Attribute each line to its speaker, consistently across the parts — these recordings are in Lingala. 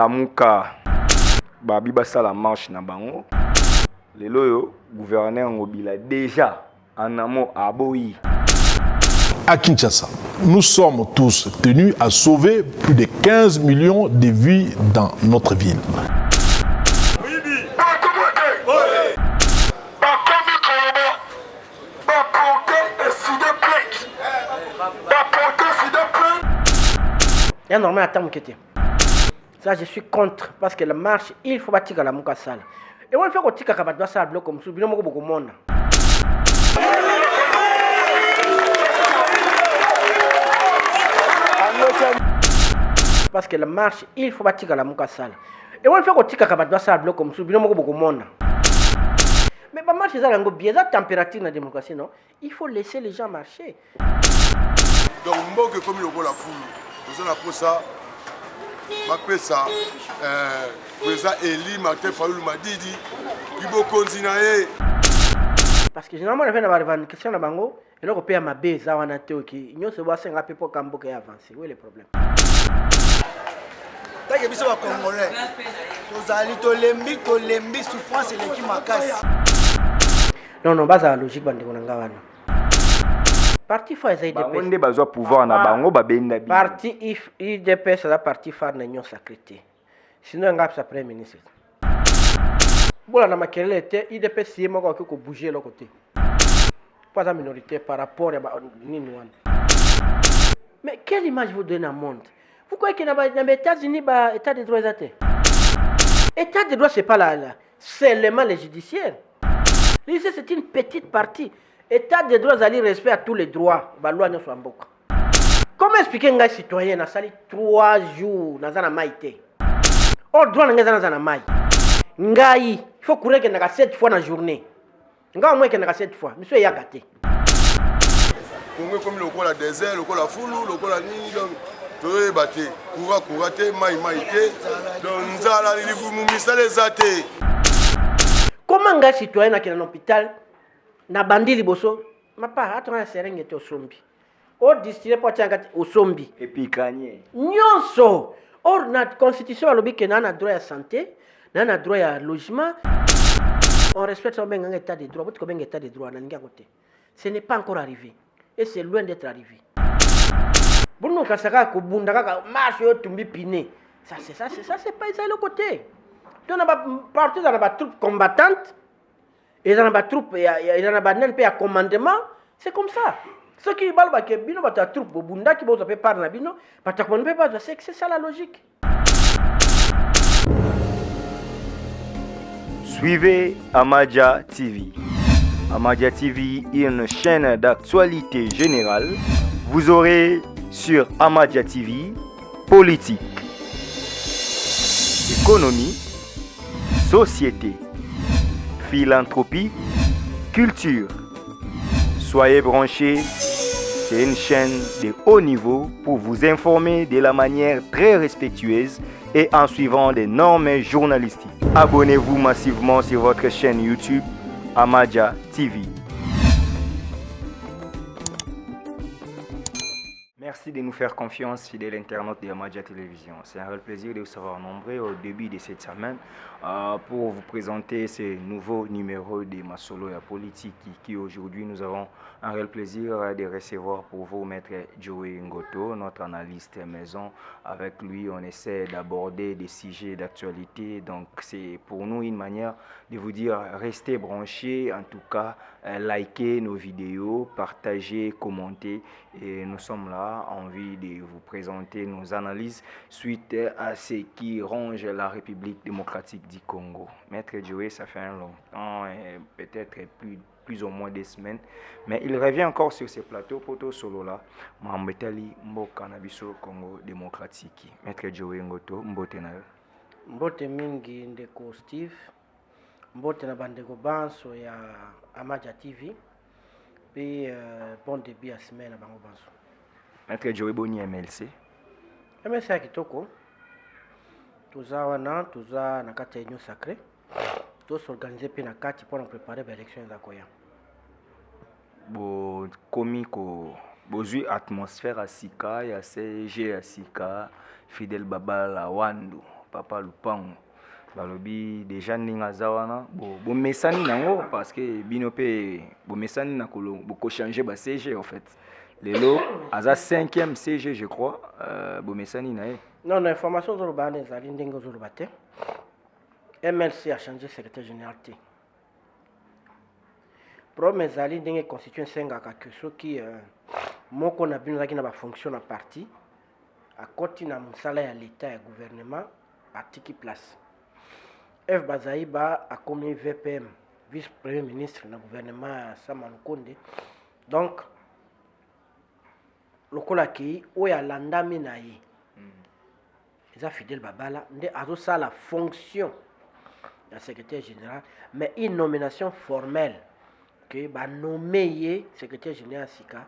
Speaker 1: Lamuka babi basala marche na bango. Lelo yo gouverneur Ngobila déjà en amont aboyi.
Speaker 2: À Kinshasa, nous sommes tous tenus à sauver plus de 15 millions de vies dans notre ville.
Speaker 3: Il y a normal à Tamukete. Ça, je suis contre parce que la marche, il faut bâtir la mouka sale. Et on fait qu'on tika kabadwa sale bloc comme ça, bien beaucoup monde. Parce que la marche, il faut bâtir la mouka sale. Et on fait qu'on tika kabadwa sale bloc comme ça, bien beaucoup monde. Mais la marche, c'est un bien la température dans la démocratie, non? Il faut laisser les gens marcher.
Speaker 4: Donc, moi, comme le rôle la foule, nous avons pour ça. Je ça, président Eli Martin Fayoulou m'a dit qu'il faut continuer.
Speaker 3: Parce que généralement, on a fait une revendication dans Bango, et là, on peut ma base, on a été ok. Nous se voit 5 rapports pour Cambo qui avancé. Où est le problème?
Speaker 5: Tant que nous sommes Congolais, nous allons souffrance et l'équipe Makasi.
Speaker 3: Non, base à la logique, Bandegonangawana. Parti phare IDP.
Speaker 1: On a besoin de pouvoir na bango babenda bi.
Speaker 3: Parti IDP c'est la partie phare de l'Union sacrée. Sinon on a sa premier ministre. Bon la makelele était IDP si moi ko bouger l'autre côté. Pas la minorité par rapport à Ninouan. Mais quelle image vous donnez au monde? Vous croyez que dans les États-Unis ba état de droit est état de droit c'est pas là, seulement les judiciaires. Ici c'est une petite partie. État de droit, c'est respect à tous les droits. Comment expliquer un citoyen qui a sali 3 jours dans la maïté? Or, droit n'est pas dans la maï. Il faut courir 7 fois dans la journée. Il faut au moins 7 fois. Monsieur Yakate.
Speaker 4: Comme le col à désert, le col à foulou, le col à nid, tu veux battre. Couraté, maïté. Donc, nous allons
Speaker 3: comment un citoyen qui est dans l'hôpital? Na bandi liboso mapa atona serengete osombi o distiller po tiangati osombi
Speaker 1: et puis kanye
Speaker 3: nyonso or na constitution alobi ke na droit à santé na droit à logement on respecte ça benga état de droit ko benga état de droit na ninga côté ce n'est pas encore arrivé et c'est loin d'être arrivé bunu kasaka ko bunda kaka marche yo tumbi piné ça c'est pas ça le côté donc on a parti dans la troupe combattante. Et dans la troupe, il y a un commandement, c'est comme ça. Ceux qui balbent que bino bata troupe bunda qui bosa pe parler bino, bata commandement pas c'est ça la logique.
Speaker 1: Suivez Amadia TV. Amadia TV est une chaîne d'actualité générale. Vous aurez sur Amadia TV politique, économie, société, philanthropie, culture. Soyez branchés, c'est une chaîne de haut niveau pour vous informer de la manière très respectueuse et en suivant des normes journalistiques. Abonnez-vous massivement sur votre chaîne YouTube Amadia TV. Merci de nous faire confiance, fidèles internautes de Amadia Télévision. C'est un réel plaisir de vous savoir nombreux au début de cette semaine pour vous présenter ce nouveau numéro de Masolo et Politique qui aujourd'hui nous avons un réel plaisir de recevoir pour vous Maître Joey Ngoto, notre analyste maison. Avec lui, on essaie d'aborder des sujets d'actualité. Donc c'est pour nous une manière de vous dire restez branchés, en tout cas likez nos vidéos, partagez, commentez et nous sommes là envie de vous présenter nos analyses suite à ce qui ronge la République démocratique du Congo. Maître Joey, ça fait un long temps, peut-être plus ou moins des semaines, mais il revient encore sur ces plateaux pour tout solo là. Mambetali Mboka na biso Congo démocratique. Maître Joey Ngoto, mbote na yo.
Speaker 3: Mbote mingi ndeko Steve, mbote na bandeko banso ya Amadia TV, puis bon début à semaine à bango banso.
Speaker 1: Maître Joey Boni MLC.
Speaker 3: MLC ya kitoko. Tuza wana, tuza na kati ya Union Sacrée. Tous organisés puis na kati pour préparer l'élection za koya.
Speaker 1: Bo komi ko bozui atmosphère à Sika, ya CG à Sika, Fidel Baba la Wandu. Papa Lupango. Balobi déjà ninga zawana bo mesani nango parce que binope bo mesani na ko changer ba CG en fait. Lelo aza 5e CG je crois bo mesani na.
Speaker 3: Non, l'information sur le ban des alliés ndenge zo le baté. MLC a changé secrétaire général T. Pro mes alliés ndenge constitué 5 à que ceux qui moko na bino qui na ba fonction na parti à côté na musala ya l'état et gouvernement parti qui place. F Bazaïba a commis VPM, vice-premier ministre dans le gouvernement Saman Konde. Donc, le Kolaki, où il y a l'andami naïe, ils ont fidèle Babala, ils ont ça la fonction de secrétaire général, mais une nomination formelle que va nommer secrétaire général Sika,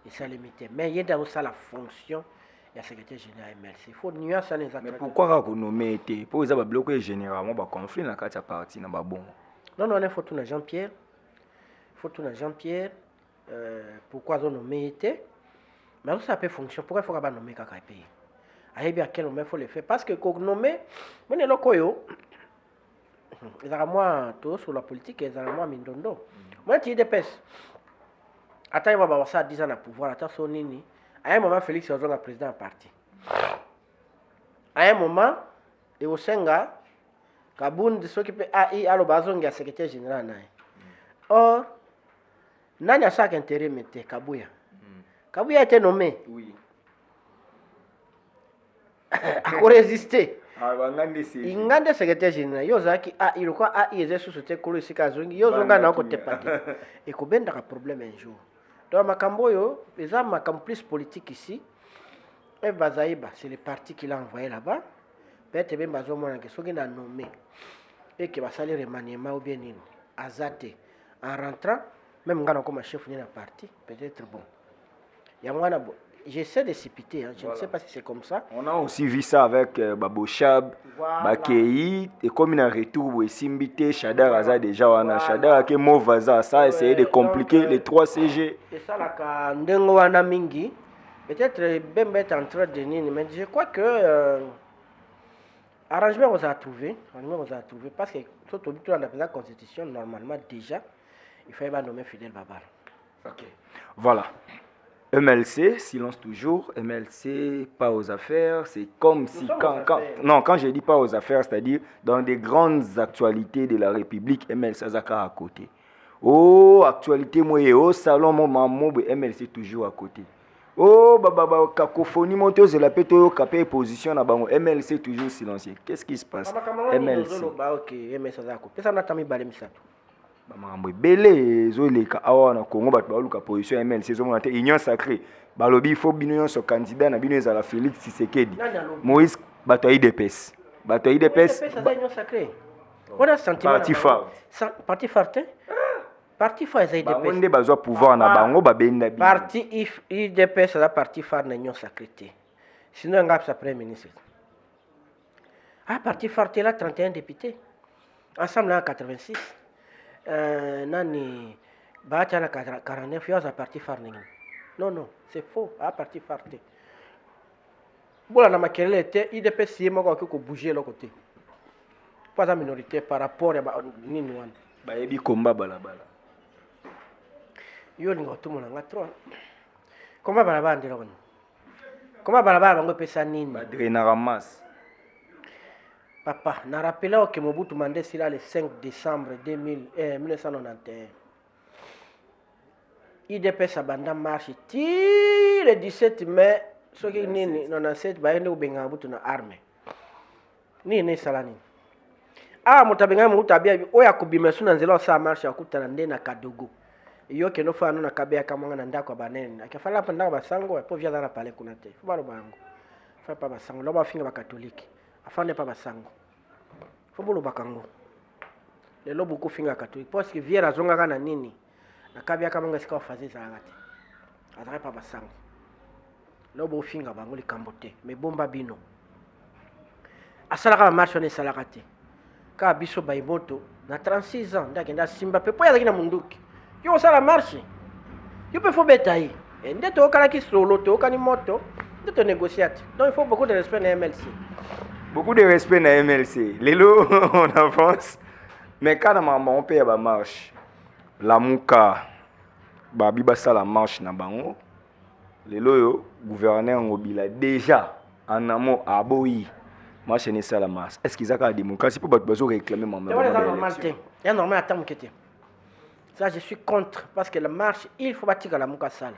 Speaker 3: et ça limité. Mais il y a ça la fonction. Il y a secrétaire général MLC. Il faut nuancer les actes.
Speaker 1: Mais pourquoi vous nommez été pour les bloquer généralement ba conflit dans la partie na ba bon.
Speaker 3: Non, il faut tout na Jean-Pierre. Il faut tout na Jean-Pierre. Pourquoi ils ont nommé été? Mais ça peut fonctionner. Pourquoi il faut pas nommer quelqu'un pays? À bien quel moment il faut le faire? Parce que quand nommer, moi les locaux yo, ils ont moi tout sur la politique, ils ont moi mindondo. Moi tu dépêches. Attends, il va avoir ça 10 ans à pouvoir. Attends, son nini. À un moment, Félix Ozonga président du parti. À un moment, et au Senga, Kaboun s'occupe AI à l'Obazonga, secrétaire général. Or, Nani a chaque intérêt, mais Kabouya. Kabouya a été nommé.
Speaker 1: Oui.
Speaker 3: A résister.
Speaker 1: Il
Speaker 3: y a des secrétaires généraux. Yozaki a il quoi a il est sous ce técolo ici Kazongi. Yozonga n'a côté parti. Et qu'on ben un problème un jour. Donc, Makamboyo, les hommes plus politique ici. Et Bazaïba, c'est le parti qui l'a envoyé là-bas. Peut-être même Bazomona qui sont nommé et qui va salir remaniement ou bien Azate. En rentrant, même quand on comme chef de la parti, peut-être bon. Il y a moi j'essaie de s'épiter, je ne sais pas si c'est comme ça.
Speaker 1: On a aussi vu ça avec Babochab, Bakei, et comme il a un retour, Simbité, Chadar Aza déjà, on a Chadar qui est mauvais, ça a essayé de compliquer les 3 CG.
Speaker 3: C'est ça là, Ndengoana Mingi, peut-être Ben est en train de nier, mais je crois que arrangement on a trouvé, parce que tout dans la constitution, normalement déjà, il fallait nommer Fidel Babar.
Speaker 1: Ok, voilà. MLC, silence toujours. MLC, pas aux affaires. C'est comme si quand je dis pas aux affaires, c'est-à-dire dans des grandes actualités de la République, MLC Azaka à côté. Oh, actualité moi au salon mon maman, MLC toujours à côté. Oh, cacophonie monte aux la péto capé position na bango, MLC toujours silencieux. Qu'est-ce qui se passe? MLC.
Speaker 3: OK, MLC Azaka. Pesa na tami balé misato.
Speaker 1: Bamambo belé zoleka awa na Congo bat baluka position MLC zo monate union sacrée balobi faut bino so candidat na bino ezala Félix Tshisekedi Moïse bato IDPS
Speaker 3: c'est union sacrée on a sentiment parti farte parti fa IDPS
Speaker 1: bango nde bazwa pouvoir na bango babenda bi
Speaker 3: parti IDPS la parti phare na union sacrée sinon ngap sa premier ministre parti farte là 31 députés ensemble là 86 nani bacha na 49 years à parti farning. Non, c'est faux, à parti farté. Bon, la maquille était, il dépêche si moi qui bouger l'autre côté. Pas la minorité par rapport à Ninouan.
Speaker 1: Bah, il y a combat balabala.
Speaker 3: Yo l'ingo tout le monde a trop. Comment balabala de l'on? Comment balabala on peut ça nini?
Speaker 1: Bah, drainer ramasse.
Speaker 3: Papa, n'a rappelé que Mobutu mandé le 5 décembre 1991. IDPS abanda marche le 17 mai, ce qui est 97, bah nous benga Mobutu na armée. Ni salani. Mutabenga Mobutu abia oya kubima suna nzela sa marche akutana nde na Kadogo. Iyo ke no fa no na kabea kama na ndako banene. Akafala pa ndako basango po via na pale kuna te. Fubalo bango. Fa pa basango lo ba finga ba catholique. Afande pa basango. Fubalo bakango. Lelo buku finga catholique parce que viera zonga kana nini. Na kabea kama ngasika ofaze za ngati. Azare pa basango. Lo bo finga bango likambote. Me bomba bino. Asala ka marche ne sala kate. Ka biso baimoto na 36 ans ndakenda simba pe po ya kina munduki. Yo sala marche. Yo peut faut betailler. Et ndete okala ki solo to okani moto, ndete négociate. Donc il faut beaucoup de respect na MLC.
Speaker 1: Beaucoup de respect na MLC. Lelo, on avance. Mais quand on paye la marche, la mouka, babi basa la marche na bango. Lelo yo, gouverneur ngobila déjà en amont à Boyi. Marche n'est ça la marche. Est-ce qu'ils ont la démocratie pour réclamer mon
Speaker 3: C'est normal. C'est normal à temps que ça, je suis contre parce que la marche, il faut bâtir la mouka sale.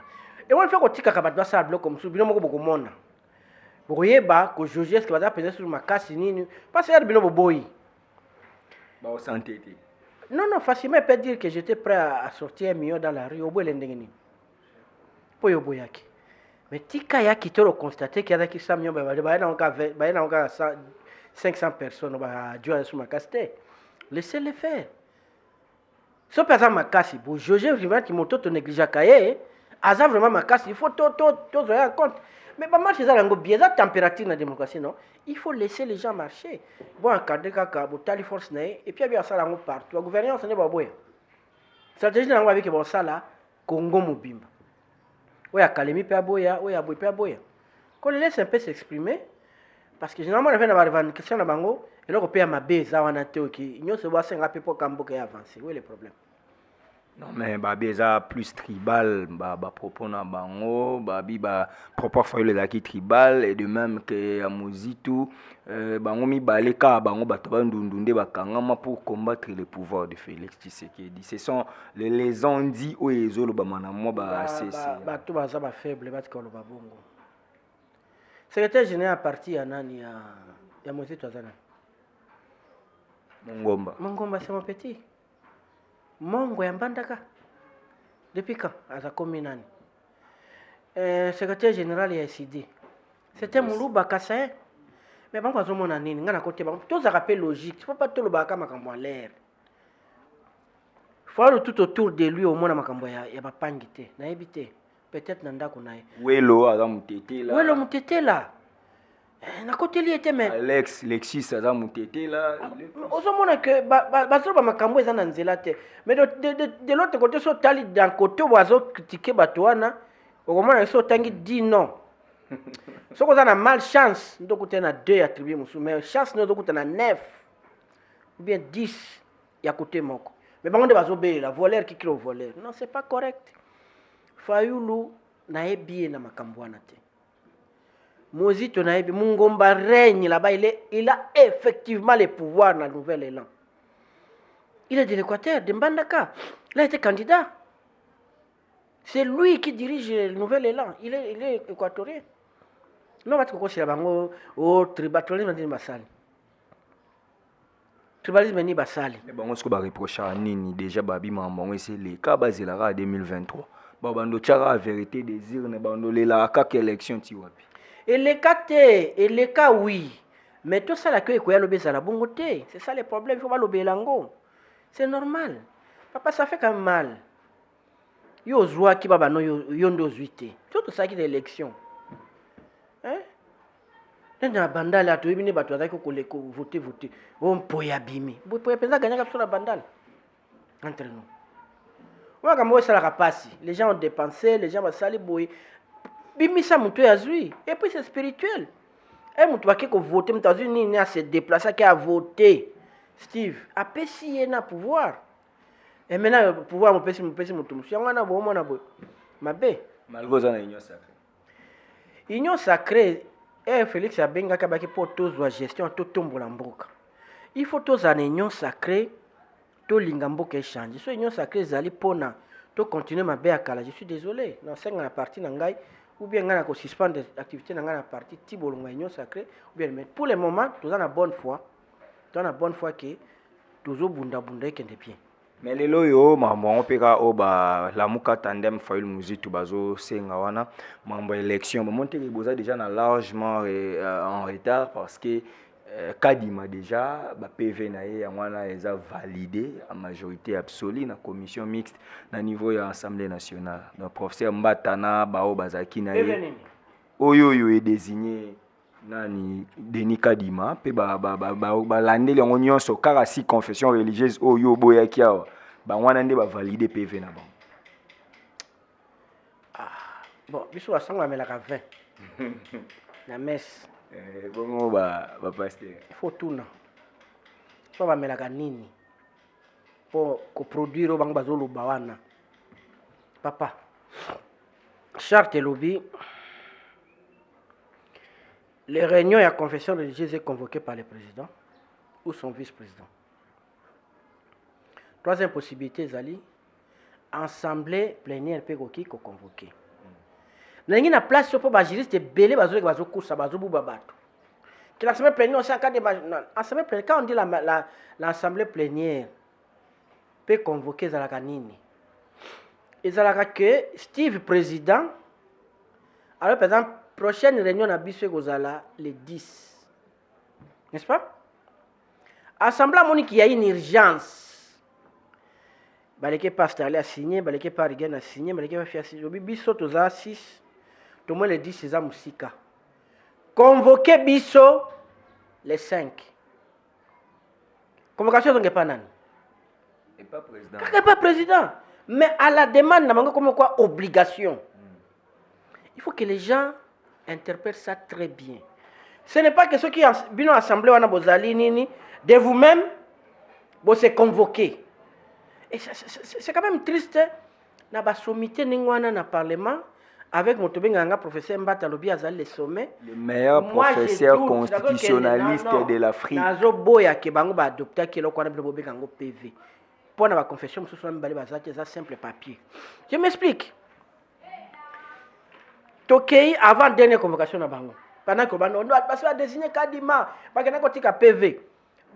Speaker 3: Et on fait qu'on tika kabatwa sale bloc comme ça, bien beaucoup beaucoup monde. Vous voyez bah que juger ce qui va peser sur ma casse ni parce que bino boy.
Speaker 1: Bah au santé.
Speaker 3: Non facilement il peut dire que j'étais prêt à sortir 1 million dans la rue au bout l'endengeni. Pour yo boyaki. Mais tika ya qui te constater qu'il y a qui 100 millions bah na encore 500 personnes bah Dieu sur ma casse. Laissez-les faire. Si par exemple ma casse, pour juger vraiment qui moto te néglige cahier, asa vraiment ma casse, il faut tout en compte. Mais pas marcher ça lango bien, ça température dans la démocratie non. Il faut laisser les gens marcher. Bon encadrer kaka, bon tali force né et puis bien ça lango partout. La gouvernance ce n'est pas boya. Stratégie lango avec bon ça là, Congo mobimba. Ouais Kalemi pe boya, ouais aboy pe boya. Qu'on les laisse un peu s'exprimer parce que généralement on fait na revendication na bango et là on paye ma base ça on a théo qui nous se voit 5 pour Cambo qui avancer. Où est le problème?
Speaker 1: Non mais babi ça plus tribal ba propos na bango babi ba propos foyer les acquis tribal et de même que Amozito bango mi baleka bango bato ba ndundunde bakangama pour combattre le pouvoir de Félix Tshisekedi. Ce sont les ondits o ezolo ba mana mo ba c'est
Speaker 3: bato baza ba faible ba tikolo ba bongo. Secrétaire général parti ya nani ya Mozito azana. Mongomba c'est mon petit. Mongo ya Mbandaka. Depuis quand? Aza komi nani? Secrétaire général ya SID. C'était Moulouba Kassaye. Mais bango azomona nini? Ngana côté bango. Tout ça rappelle logique. Il faut pas tout le baka makambo en l'air. Il faut tout autour de lui au moins makambo ya ba pangité. Na ebité. Peut-être nanda kunaye.
Speaker 1: Welo aza mutete là.
Speaker 3: Welo mutete là. Na côté lui était mais
Speaker 1: Lexis aza mutete là.
Speaker 3: Ozomona que bazolo ba makambo eza na nzela te. Mais de l'autre côté so tali d'un côté oiseau critiquer batoana. Okomona so tangi dit non. So ko na malchance ndoko tena 2 attribuer musu mais chance ndoko tena 9 ou bien 10 ya côté moko. Mais bango de bazobe la voleur qui crée voleur. Non, c'est pas correct. Fayulu na ebi na makambo wana te. Mozito na ebi Mungomba règne là-bas, il a effectivement le pouvoir dans le nouvel élan. Il est de l'Équateur, de Mbandaka. Il a été candidat. C'est lui qui dirige le nouvel élan. Il est équatorien. Non, va te cocher là-bas. Oh, tribalisme ni basali. Tribalisme ni basali.
Speaker 1: Mais bon, on se reproche à Nini déjà babi maman c'est le cas basé là en 2023. Bando tchara vérité désir ne bando la kaka élection ti wapi.
Speaker 3: Et les cas oui. Mais tout ça là que ekoya lobeza la bongoté, c'est ça le problème, il faut pas lobelango. C'est normal. Papa ça fait quand même mal. Yo zwa ki baba no yondo zuité. Tout ça qui d'élection. Hein? Dans bandale à toi bini bato azaki ko voter. On poya bimi. Bo poya penza gagner sur la bandale. Entre nous. Ouais comme ça la rapasi. Les gens ont dépensé, les gens va sali boy. Bimisa mutu yazui et puis c'est spirituel. Et mutu ba ko voter mutu azui ni à se déplacer qui a voté. Steve, apesi yena pouvoir. Et maintenant le pouvoir mon pesi mutu musu ngana bo mona boy. Mabe.
Speaker 1: Malgoza na union sacrée.
Speaker 3: Union sacrée et Félix Abenga kabaki pour tous la gestion tout tombola mboka. Il faut tous en union sacrée to linga mboka échange. So union sacrée zali pona to continuer ma bé akala. Je suis désolé. Non c'est na partie na ngai ou bien ngana ko suspendre des activités na ngana partie tibolonga union sacrée ou bien mais pour le moment tous en bonne foi. Tous en bonne foi que tous au bunda ekende bien.
Speaker 1: Mais les loyo maman on peka oba la muka tandem Fayulu Muzito bazo senga wana mambo élection monter boza déjà na largement en retard parce que Kadima déjà ba PV na ye wana eza validé à majorité absolue na commission mixte na niveau ya Assemblée nationale. Donc professeur Mbatana bao bazaki na ye oyo est désigné nani Denis Kadima pe ba landeli yango nyonso kaka si confession religieuse oyo boyaki awa ba wana nde ba valider PV na bango.
Speaker 3: Bon biso asanga melaka 20 na messe
Speaker 1: Bon, bah, pasteur.
Speaker 3: Il faut tout non. So ba melaka nini pour coproduire bango bazolo bawana. Papa. Charte lobby. Les réunions et la confession religieuse est convoquée par le président ou son vice-président. Troisième possibilité, Zali, assemblée plénière peut convoquer. N'ayez na place pour les juristes belé bazo bazo course bazo buba bato. Que l'assemblée plénière aussi en cas de assemblée plénière, quand on dit l'assemblée plénière peut convoquer Zalaka nini. Et Zalaka que Steve président, alors par exemple prochaine réunion à Bissé Gozala le 10. N'est-ce pas? Assemblée monique il y a une urgence. Baleke pasteur a signé, baleke par Rigen a signé, baleke va faire signer. Bisso toza 6. Tout le monde le 10 c'est ça musika. Convoquer Bisso les 5. Convocation donc pas nan.
Speaker 1: Et pas président.
Speaker 3: Pas président. Mais à la demande, comme quoi obligation. Il faut que les gens interprètent ça très bien. Ce n'est pas que ceux qui viennent à l'Assemblée de vous-même, vous se convoquer. Et c'est quand même triste. Dans la sommité dans le Parlement, avec mon professeur Mbata Lobi Azali le sommet.
Speaker 1: Le meilleur professeur constitutionnaliste de l'Afrique.
Speaker 3: PV. Pour la confession, c'est simple papier. Je m'explique. Tokei avant dernière convocation na bango. Pendant que on doit passer à désigner Kadima, parce que na kotika PV.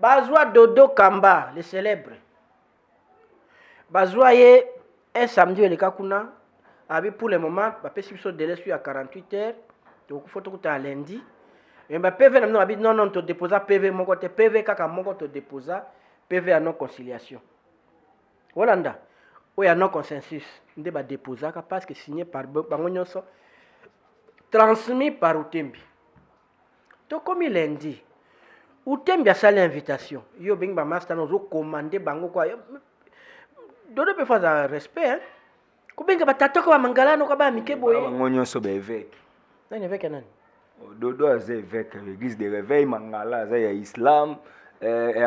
Speaker 3: Bazwa Dodo Kamba, le célèbre. Bazwa ye un samedi le kakuna, abi pour le moment, ba pesi biso délai sur à 48 heures. Donc il faut tout à lundi. Et ba PV na abi non to déposer PV mon côté PV kaka mon côté déposer PV à non conciliation. Holanda. Où il y a non consensus, ndé ba déposer parce que signé par bango nyonso. Transmis par Outembi. Donc comme il l'a dit, Outembi a salé l'invitation. Yo bing ba master nous commandé bango quoi. Dodo peut faire un respect hein. Ko benga batata ko mangala no ko ba mike boye.
Speaker 1: Bango nyonso ba évêque.
Speaker 3: Nani évêque nani?
Speaker 1: Dodo az évêque l'église de réveil mangala za ya islam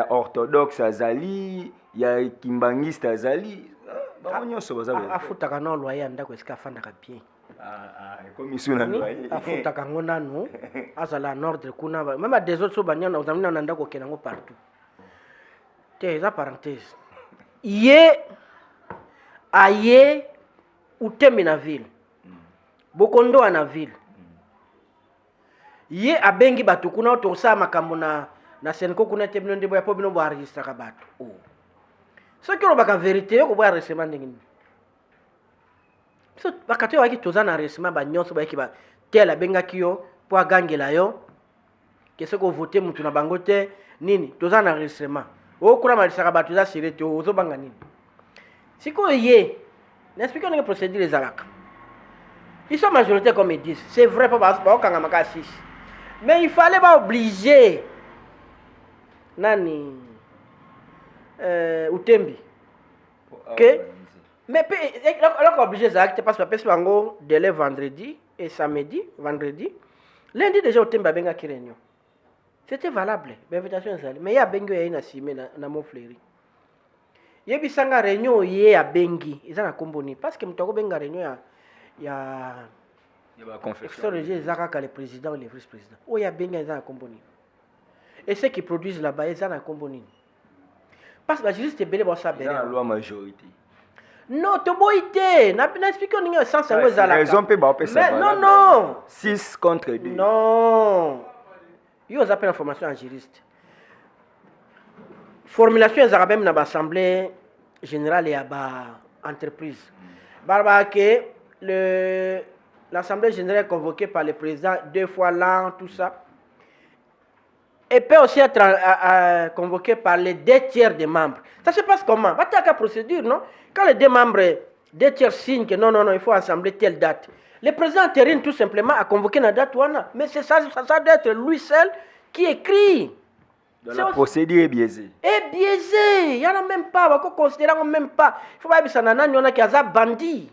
Speaker 1: orthodoxe azali ya kimbangiste azali. Bango nyonso baza ba.
Speaker 3: Afutaka no loyer ndako eska fanda ka bien.
Speaker 1: Comme ici on a loyer.
Speaker 3: Afutaka ngona no azala en ordre kuna même des autres so banyana uzamina na ndako kenango partout. Teza parenthèse. Yé aye Outembi na ville. Bokondo na ville. Yé abengi batu kuna to sa makambo na senko kuna tebino ndebo ya pobino bo enregistra ka batu. Oh. Ce qui est la vérité, c'est que vous avez reçu un peu. So bakati waki tozana resima ba nyonso ba kiba tela benga kiyo po gangela yo kese ko voter mutu na bango te nini tozana resima o kura malisaka ba toza sirete o zo banga nini siko ye n'explique pas procédure les alaka ils sont majorité comme ils disent c'est vrai pas kanga maka 6 mais il fallait pas obliger nani Outembi que mais alors obligé d'acte parce que parce que délai vendredi et samedi vendredi lundi déjà Outembi a benga ki réunion c'était valable l'invitation est mais il y a bengo ya ina simé na mon fléri yebi sanga réunion ye ya bengi ils na komboni parce que mutako benga réunion ya
Speaker 1: ba confession
Speaker 3: religieux zaka le président ou le vice-président o ya benga ils na komboni et ceux qui produisent là-bas ils na komboni parce que juste belé bon ça belé
Speaker 1: la loi majorité.
Speaker 3: Non, tu boité. N'a pas expliqué on est sans savoir ça là.
Speaker 1: Raison peut ba ça.
Speaker 3: Non.
Speaker 1: 6 contre 2.
Speaker 3: Non. Yo appelle la formation en juriste. Formulation des arabes dans l'assemblée générale et à entreprise. Barba que l'assemblée générale est convoquée par le président 2 fois l'an tout ça. Et peut aussi être convoqué par les 2 tiers des membres. Ça se passe comment? Va ta procédure, non? Quand les 2 membres, 2 tiers signent que non, il faut assembler telle date. Le président termine tout simplement à convoquer la date. Mais c'est ça doit être lui seul qui écrit.
Speaker 1: Donc la procédure est biaisée.
Speaker 3: Et biaisée. Il n'y en a même pas. On ne considère même pas. Il faut pas que ça n'ait pas un bandit.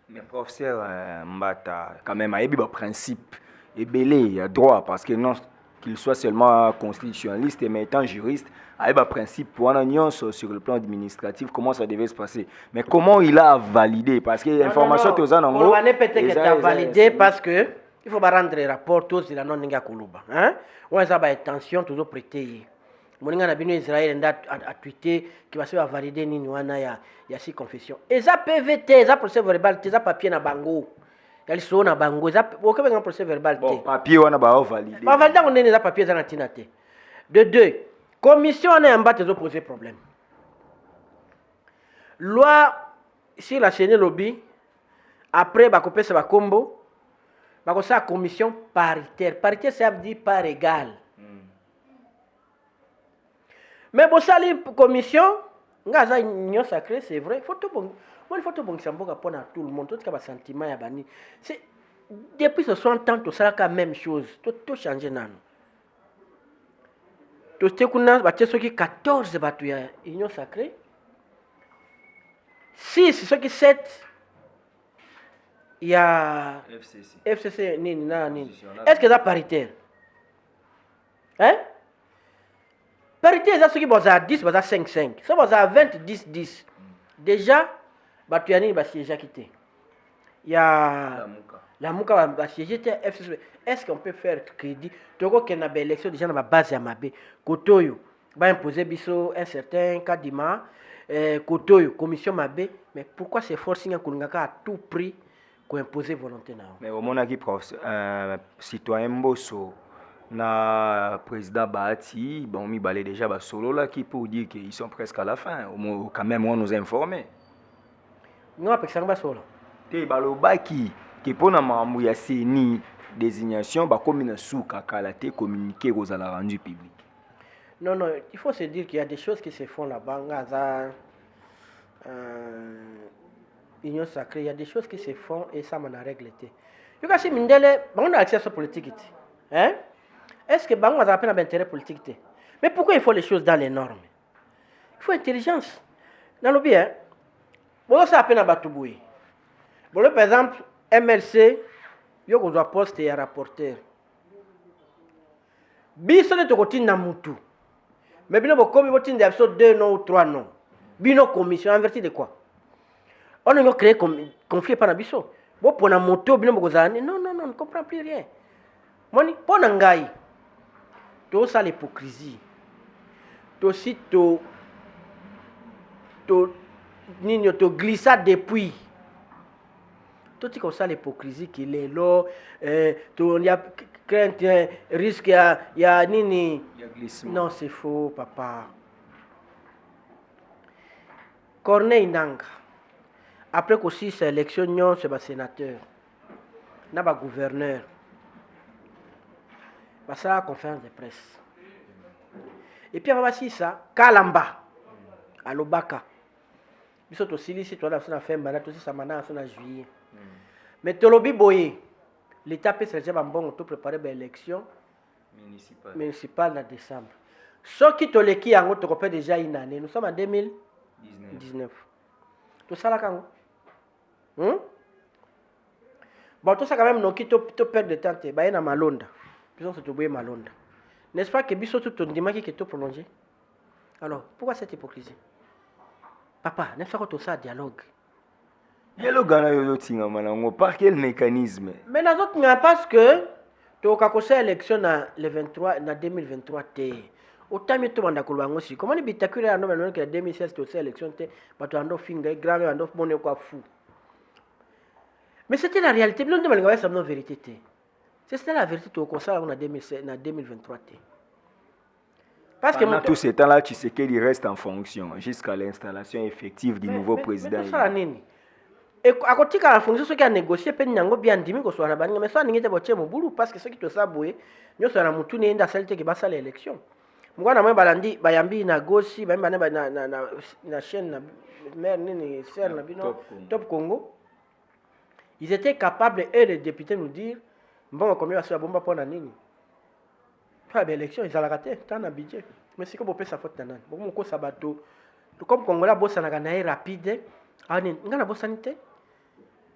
Speaker 1: Mais professeur Mbata, quand même, il y a un principe. Et belé, il y a droit. Parce que non. qu'il soit seulement constitutionnaliste, mais étant juriste, avec un principe pour sur le plan administratif, comment ça devait se passer. Mais comment il a validé? Parce que l'information que vous avez
Speaker 3: on va peut-être que tu as validé parce que il faut rendre rapport tous il a non ninga kuluba. Hein? On a ça intention toujours prêter. Moninga na bino Israël a tweeté qui va se valider nini wana ya si confession. Et ça PVT, ça procès verbal, ça papier na bango. Il y a na bango, ça aucun un procès verbal.
Speaker 1: Bon, papier wana ba valider.
Speaker 3: Ba valider on est les papiers dans la tinate. De deux, commission on est en bas de poser problème. Loi si la chaîne lobby après ba couper ça ba combo ba ko ça commission paritaire. Paritaire ça veut dire par égal. Mais bon, ça, les commissions, union sacrée, c'est vrai. Il faut tout bon. Moi, il faut tout bon que ça pour tout le monde. Tout ce sentiment, c'est depuis 60 ans, tout ça, la même chose. Tout changé. Tout ce qu'on a, c'est 14 union sacrée. 6, ce qui 7. Il y a FCC. Est-ce que c'est paritaire? Hein? Parité, c'est ce qui est à 10, à 5-5. Ça va à 20, 10-10. Déjà, tu as un siège quitté. Il y a la Mouka va siéger FCC. Est-ce qu'on peut faire crédit? Tu vois qu'il y a une élection déjà dans la base à Mabé. Kotoyo va imposer un certain Kadima. Kotoyo, commission Mabé. Mais pourquoi c'est forcing à tout prix qu'on impose volonté?
Speaker 1: Mais au moment où citoyen Bosso. Na président Bahati, bon, mi balé déjà solo là qui pour dire qu'ils sont presque à la fin. Quand même, on nous a informé.
Speaker 3: Non, parce que ça solo.
Speaker 1: Te baloba qui pour na mamou ya seni désignation ba comme une sous kakala te communiquer aux ala rendu public.
Speaker 3: Non, il faut se dire qu'il y a des choses qui se font là-bas. Union sacrée, il y a des choses qui se font et ça m'en a réglé. Tu vois, si Mindele, on a accès à la politique. Hein? Est-ce que Bango a un intérêt politique? Mais pourquoi il faut les choses dans les normes? Il faut intelligence. Dans le bien, bon, ça a peine à Batouboui. Bon, par exemple, MLC, il y a un poste et un rapporteur. Biso de Tokotine na Moutou. Mais bien, comme il y a 2 noms ou 3 noms. Bino commission, en vertu de quoi? On a créé conflit par Nabiso. Bon, pour la moto, bino bozani. Non, on ne comprend plus rien. Moni, pour Nangaï. Tout ça l'hypocrisie. Tout aussi to glissade depuis. Tout comme ça l'hypocrisie qu'il est là. Il y a crainte, risque, il y a nini. Non, c'est faux, papa. Corneille Nanga. Après qu'aussi c'est élection, c'est un sénateur. N'a pas gouverneur. Parce que la conférence de presse. Et puis, on va voir ça, Kalamba, à l'Obaka. Ils sont aussi ici, tu as fait un mandat, aussi ça mandat en juillet. Mais Tolobi Boye, l'État peut se dire bon, tout préparer l'élection municipale en décembre. Ce qui te l'équipe en haut, tu déjà une année. Nous sommes en 2019. Tout ça là, quand bon, tout ça quand même, nous qui te perdre de temps, tu es Malonda. Malonda. N'est-ce pas que Bissot tout le monde qui est tout prolongé? Alors, pourquoi cette hypocrisie? Papa, n'est-ce pas que tout ça dialogue?
Speaker 1: Dialogue, par quel mécanisme?
Speaker 3: Mais nous autres, parce que tu as commencé l'élection en 2023. Autant mieux tout le monde aussi. Comment les bitaculaires en 2016 tu as l'élection, tu as fait grand, tu as fait quoi fou. Mais c'était la réalité. Nous demandons la vérité. C'est la vérité au conseil en 2023.
Speaker 1: Parce que pendant tout ce temps-là, tu sais qu'il reste en fonction jusqu'à l'installation effective du nouveau président.
Speaker 3: Et à côté de la fonction, ceux qui ont négocié, ils ont bien dit que soit la banque, mais ça n'est pas mon boulot parce que ceux qui te savent, nous sommes en train de faire qui va l'élection. Moi, je balandi, bayambi na gosi, na chaîne, na Top Congo. Ils étaient capables, eux, les députés, nous dire. Bon, combien va se bomba pour la nini? Pas d'élection, ils ont raté, tant un budget. Mais c'est que vous pouvez sa faute nanan. Bon, mon sabato. Comme Congolais, boss en a rapide. Ah, n'a pas sanité.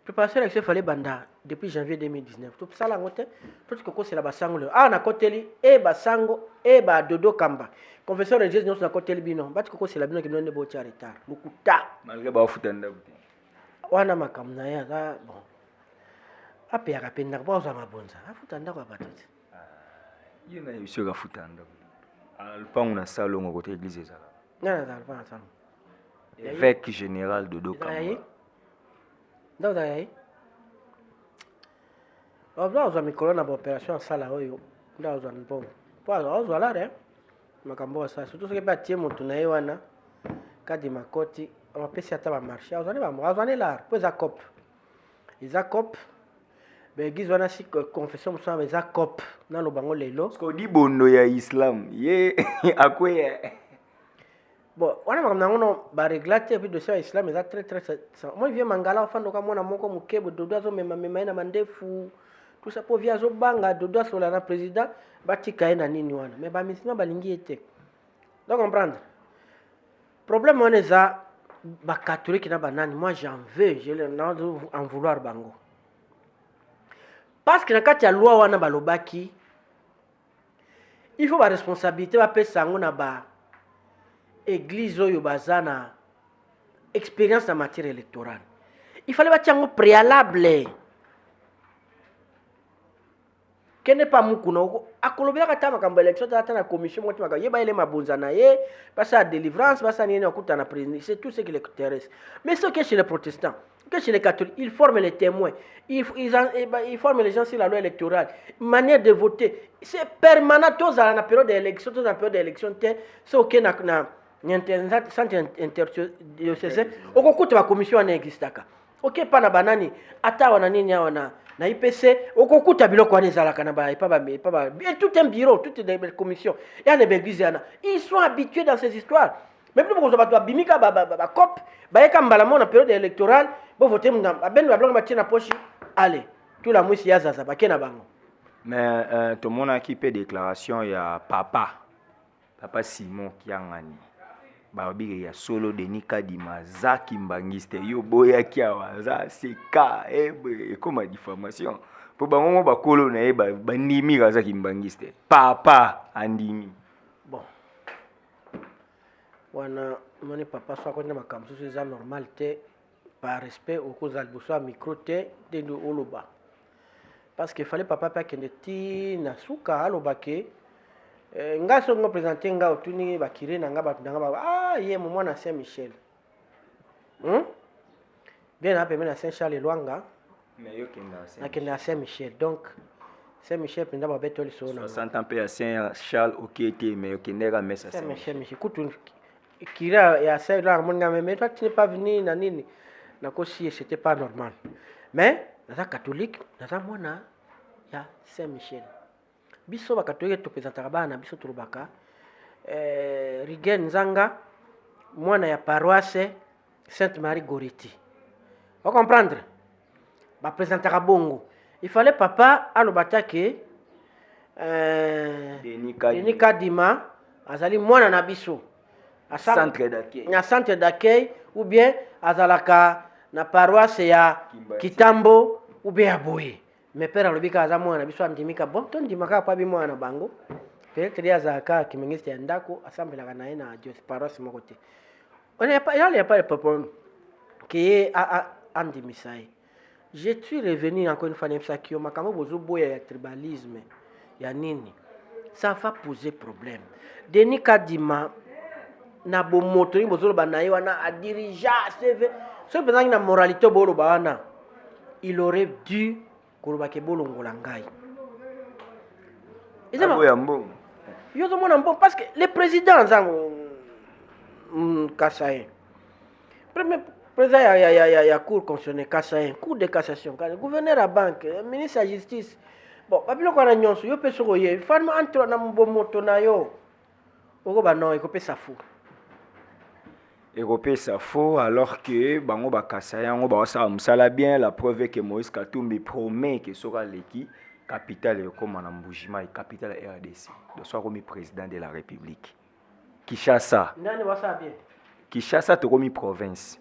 Speaker 3: préparation élection fallait banda depuis janvier 2019 tout ça la ngote tout que c'est la basango le ah na koteli e basango e ba dodo kamba confession religieuse nous na koteli bino bati ko c'est la bino qui donne beau tia retard lukuta
Speaker 1: malgré ba futanda
Speaker 3: wana makamna ya za bon ape ya kapenda ba za mabonza afutanda kwa batati
Speaker 1: yena yisho ka futanda alpangu na salongo côté église ezala
Speaker 3: na za alpangu na salongo
Speaker 1: évêque général dodo kamba
Speaker 3: ndawo da yayi oblazo mikolo na opération sala oyo ndawo nbo kwa ozo alare makambo sa surtout que ba tie moto na ye wana kadi makoti amapesi ata ba marché ozo ne ba mo ozo ne lar po za cop iza cop be gizwana si confession mso ba za cop na lo bango lelo
Speaker 1: ko di bondo ya islam ye akwe
Speaker 3: bon wana makamna ngono ba reglate puis dossier islam eza très moi vieux mangala ofando ka mwana moko mukebo dodo azo mema na mandefu tout ça pour via zo banga dodo sola na président batika na nini wana mais ba misima balingi ete donc comprendre problème on eza ba catholique na banani moi j'en veux je le en vouloir bango parce que na kati ya loi wana balobaki il faut ba responsabilité ba pesa ngo na ba église oyo bazana expérience en matière électorale il fallait batia ngo préalable kene pa mukuna akolobela kata makambo élection tata na commission moti makamba yeba ile mabonza na ye basa délivrance basa nini okuta na président c'est tout ce qui les intéresse mais ce que chez les protestants que chez les catholiques ils forment les témoins ils forment les gens sur la loi électorale manière de voter c'est permanent tous à la période d'élection tous à la période d'élection c'est OK na centre interdiocésain okokuta ba commission na existaka OK pa na banani ata wana nini wana na IPC okokuta biloko wana ezalaka na ba tout un bureau toutes les commissions et les églises yana ils sont habitués dans ces histoires même pour que bato bimika ba cop ba yeka mbala mona période électorale bo voter mna ben ba blonga batina poche allez tout la mwisi ya zaza ba kena bango
Speaker 1: mais tout le monde a qui fait déclaration ya papa Simon Kiangani babiri ya solo Denis Kadima zaki mbangiste yo boya kiawa za seka ebe comme diffamation po bango ba kolo na eba bandimi za kimbangiste papa andimi
Speaker 3: bon wana moni papa so akonde makambo so c'est normal te par respect au cause al boso micro te de oloba parce que fallait papa pa kende ti na suka alobake nga so ngo présenter nga otuni bakire na nga batu nga ba ye mo mwana Saint Michel bien après na Saint Charles Luanga
Speaker 1: mais yo kenda
Speaker 3: Saint Michel donc Saint Michel pinda ba betoli so na
Speaker 1: 60 ans pe à Saint Charles okete mais yo kenda messa
Speaker 3: Saint Michel kutu kira ya Saint Luanga mon nga mais toi tu n'es pas venu na nini na ko si c'était pas normal mais na catholique na mwana ya Saint Michel biso bakatoyeke topesantaka bana biso tolobaka Rigen Nzanga mwana ya paroisse Sainte Marie Goriti vous comprendre bapresentaka bongo il fallait papa alobata ke Denis Kadima azali mwana na biso centre d'accueil ou bien azalaka na paroisse ya Kitambo ou bien aboye mais père alobika aza mwana biso andimika bon to ndimaka pa bi mwana bango peut-être ya zaka kimengisi ya ndako assemblera na ina Dieu paroisse moko te on n'est pas il y a pas le peuple qui est andimisai je suis revenu encore une fois n'imsa ki makambo bozo boya ya tribalisme ya nini ça va poser problème Denis Kadima na bomoto ni bozo ba na ye wana a dirigeant CV ce besoin na moralité bolo ba wana il aurait dû kolobake bolongola ngai yo zo mona mbon parce que le président nzango Kassaye premier président ya cour constitutionnelle Kassaye cour de cassation gouverneur à banque ministre de justice bon babiloko na nyonso yo peso ko ye farma entre na mbomoto na yo oko ba non ekopesa fou
Speaker 1: ça faux alors que bango bakasa yango ba sa musala bien la preuve que Moïse Katumbi promet que sera l'équipe capitale comme en Mbujima et capitale RDC de soit comme président de la République Kinshasa
Speaker 3: nani wasa bien
Speaker 1: Kinshasa to comme province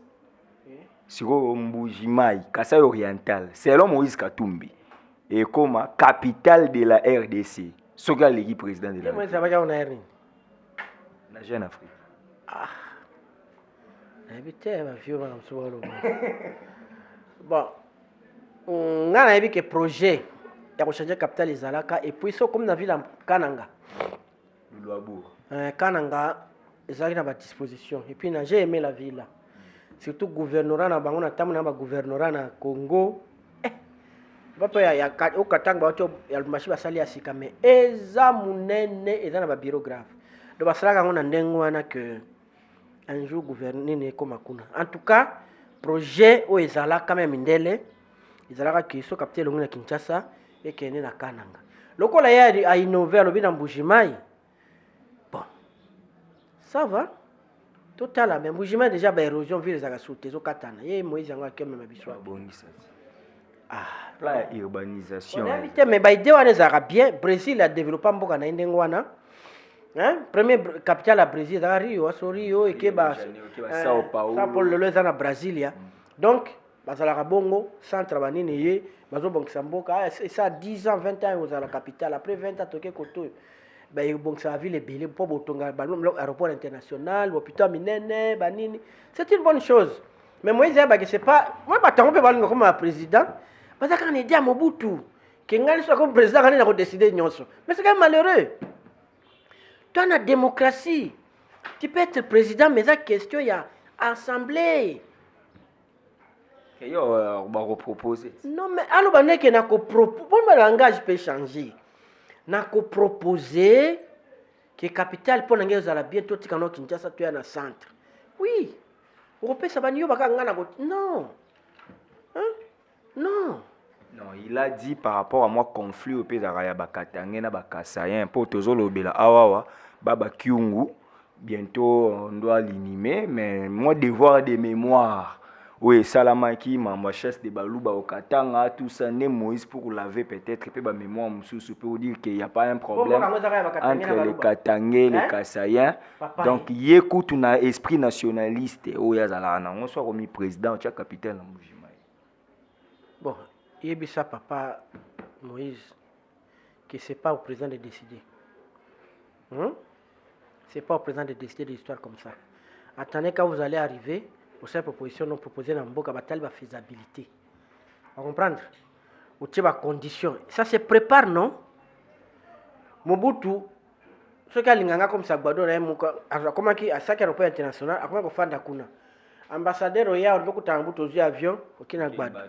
Speaker 1: Siko Mbujimai, Kasai Oriental, selon Moïse Katumbi, et comme capitale de la RDC. Ce qui est l'équipe président de la
Speaker 3: République. Ça va dire on a rien.
Speaker 1: La Jeune Afrique.
Speaker 3: Ah. Habité ma vieux madame Soualo. Bon. On a vu que projet il a changer capitale Izalaka et puis ça comme dans la ville Kananga.
Speaker 1: Le Loabour.
Speaker 3: Kananga ils ont à disposition et puis j'ai aimé la ville là. Surtout gouvernorat na bango na tamu na gouvernorat na Congo. Papa ya okatanga bato ya mashi basali ya sika mais eza munene eza na ba bureaugraphe. Do basalaka ngona ndengo wana que un jour gouverner ne comme kuna. En tout cas, projet o ezala quand même ndele. Ezalaka que so capter longo na Kinshasa et kene na Kananga. Lokola ya a innover lo bina Mbujimai. Bon. Ça va. Total mais Mbujimai déjà ba érosion ville za sauter zo katana. Ye Moïse yango akeme mabiswa.
Speaker 1: Bongisa.
Speaker 3: Ah,
Speaker 1: la urbanisation.
Speaker 3: On a invité mais ba idée wana za bien Brésil a développé mboka na ndengo wana. Hein? Première capitale à Brésil, c'est Rio, Rio et Keba. Sao Paulo, le dans Brasilia. Donc, bazala bongo, centre banini ye, bazo bonk samboka, ça 10 ans, 20 ans aux à la capitale. Après 20 ans toké koto. Ben bonk sa ville est belle pour botonga, aéroport international, hôpital minene, banini. C'est une bonne chose. Mais moi je sais pas, moi pas tant peut parler comme président, parce que quand on est dit à Mobutu, que ngali soit comme président, on a décidé nyonso. Mais c'est quand même malheureux. Dans la démocratie, tu peux être président, mais la question, il y a assemblée.
Speaker 1: On va reproposer.
Speaker 3: Non, mais alors, on a le langage peut changer. On a proposé que la capitale, pour l'Angleterre, vous allez bientôt, tu as Kinshasa, tu es dans le centre. Oui. Européen, ça va n'y avoir non. Hein? Non.
Speaker 1: Non, il a dit par rapport à moi conflit au pays d'Araya Bakatangé na Bakasayen pour toujours le bela awawa baba Kyungu bientôt on doit l'inhimer mais moi devoir de mémoire oui Salamaki ma chasse de Balouba au Katanga tout ça né Moïse pour laver peut-être peu ba mémoire sous pour dire qu'il y a pas un problème entre les Katangé les Kasayen donc il écoute un esprit nationaliste au yazala na on soit remis président de capitaine Mbujimai.
Speaker 3: Bon il ça papa Moïse que c'est pas au président de décider. C'est pas au président de décider de l'histoire comme ça. Attendez quand vous allez arriver, pour cette proposition, nous proposons dans Mboka Batal la faisabilité. Vous comprendre? Ou tu as condition. Ça se prépare, non? Mobutu, ce qui a l'inganga comme ça, Gbado, comment qui a ça qui est aéroport international, à comment qu'on fait d'Akuna. Ambassadeur Oya, on peut que tu as avion, au Kinagbado.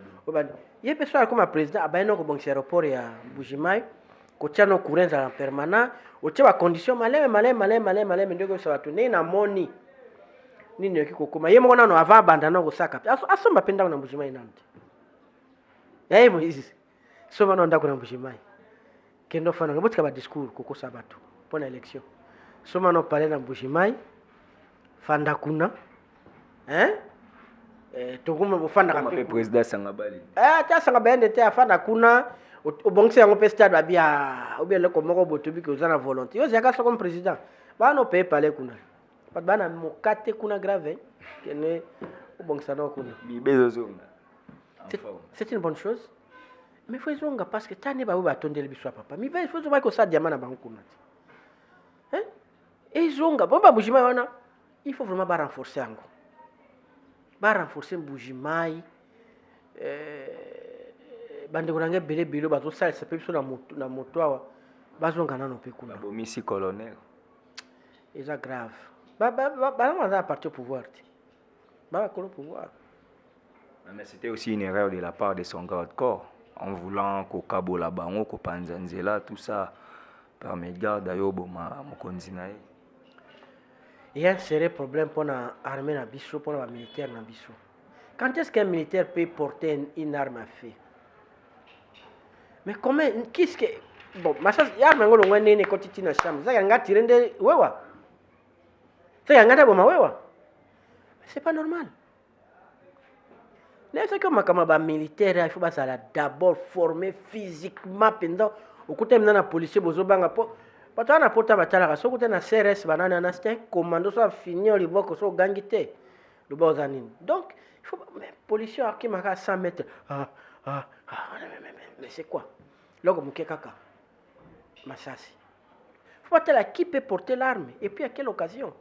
Speaker 3: Il y a des personnes comme le président, à Baino, comme l'aéroport à Mbujimai, que tu as nos courants en permanent, ou tu as des conditions, malais, mais donc ça va tourner, na moni. Ni ne kiko kuma. Yemo na no avant bandana ko saka. Aso mapenda na Mbujimai nante. Yaye Moïse. So mano ndako na Mbujimai. Kendo fana ngabutika ba discours koko sabato pour l'élection. So mano parler na Mbujimai. Fanda kuna. Hein? Tokuma bofanda
Speaker 1: ka président Sangabali.
Speaker 3: Ta Sangabali te afanda kuna obongse yango pe stade babia ou bien le komoko botobi que uzana volonté. Yo zaka so comme président. Ba no paye parler kuna. Pas bana mokate kuna grave. Kene obongsa no kuna. C'est une bonne chose. Mais il faut zonga parce que tane ba ba tondele biswa papa. Mais il faut zonga ko sa diamana ba kuna. Hein? Et zonga bomba Mbujimai wana. Il faut vraiment ba renforcer ango. Ba renforcer Mbujimai. Bande kurange bele bilo bazo sala sepe biso na moto awa. Bazonga nano pe kuna.
Speaker 1: Bomisi colonel.
Speaker 3: C'est grave. On a parti au pouvoir. Au pouvoir.
Speaker 1: Mais c'était aussi une erreur de la part de son garde-corps. En voulant qu'au Cabo la Bango, qu'au Panzanzela, tout ça, par mes gardes, d'ailleurs, mon continent.
Speaker 3: Il y a un sérieux problème pour l'armée Nabiso, pour la militaire Nabiso. Quand est-ce qu'un militaire peut porter une arme à feu? Mais comment, qu'est-ce que. Bon, il y a un peu de temps qui est chambre. Il y a un tiré de. C'est pas normal. Les gens qui ont militaire, il faut d'abord former physiquement pendant au côté de la police, bozo banga po. Parce na pota batala so côté na CRS banana na c'est commando so fini au libo ko so gangité. Le bozanine. Donc, il Mais policier qui m'a à 100 mètres. Mais c'est quoi? Là, comme Kaka. Massassi. Faut pas qui peut porter l'arme. Et puis à quelle occasion?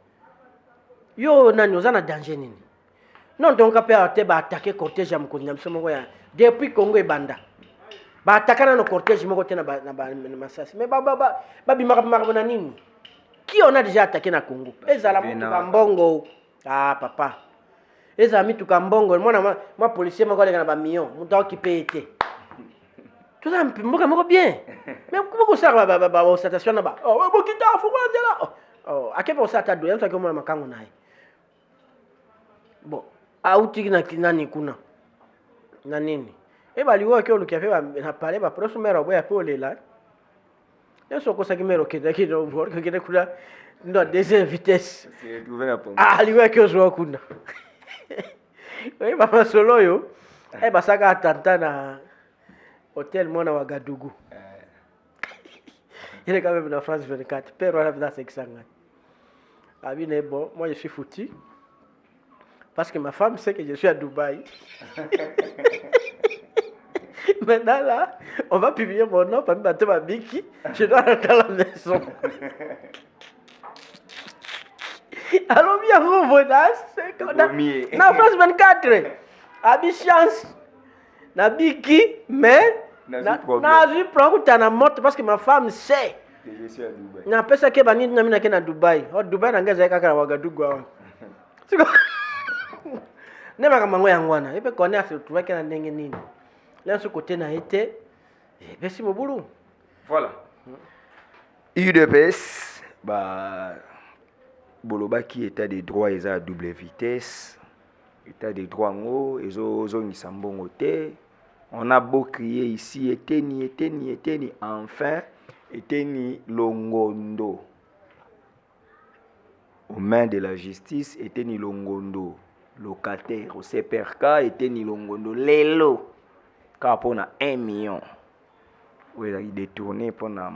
Speaker 3: Yo, nous avons danger. Non, donc, on peut attaquer le cortège à Moukouni. Depuis Congo et Banda. Attaquer le cortège à Massassi. Mais qui on a déjà attaqué na Congo? Mbongo. Ah, papa. Les amis, tout Kambongo. Moi, policier, je suis un million. Je suis occupé. Tout ça, je bien. Mais comment ça va au station là-bas? Oh, il faut là. Oh, à quel point ça t'a doué? Ça que moi, je suis bon. Ah, où tu es nani kuna? Nanini. Et bah, lui, qui a fait na parler, bah, proche mère, ouais, pour les là. Il y a un qui m'a dit que il y a deuxième vitesse. Ah, lui, qui a joué kuna. Oui, papa solo yo. Eh, bah, ça a attentat na hôtel Mona Ouagadougou. Il est quand même dans France 24. Père, on a dans 500 ans. Ah, oui, mais bon, moi, je suis foutu. Parce que ma femme sait que je suis à Dubaï. Maintenant, là, on va publier mon nom, parmi ma Biki. Je dois rentrer à la maison. Alors, bien, vous voyez, na France 24. Abi chance. Na Biki, mais. Na vu problème, tu as na morte parce que ma femme sait.
Speaker 1: Je suis à Dubaï.
Speaker 3: Na pesa ke bani na mina ke na Dubaï. Oh, Dubaï na ngeza kaka Ouagadougou. Ne makambo yango wana. Epe kone aso tuwa ke na ndenge nini. Là, ce côté n'a été. Merci beaucoup.
Speaker 1: Voilà. UDPS, bah, Boloba qui état des droits, ils à double vitesse. État des droits en haut, ils ont bon côté. On a beau crier ici, eteni. Enfin, eteni Longondo. Aux mains de la justice, eteni Longondo. Locataire, au CPRK, eteni Longondo. Lelo. Car pour 1 million. Oui, il détourné pour la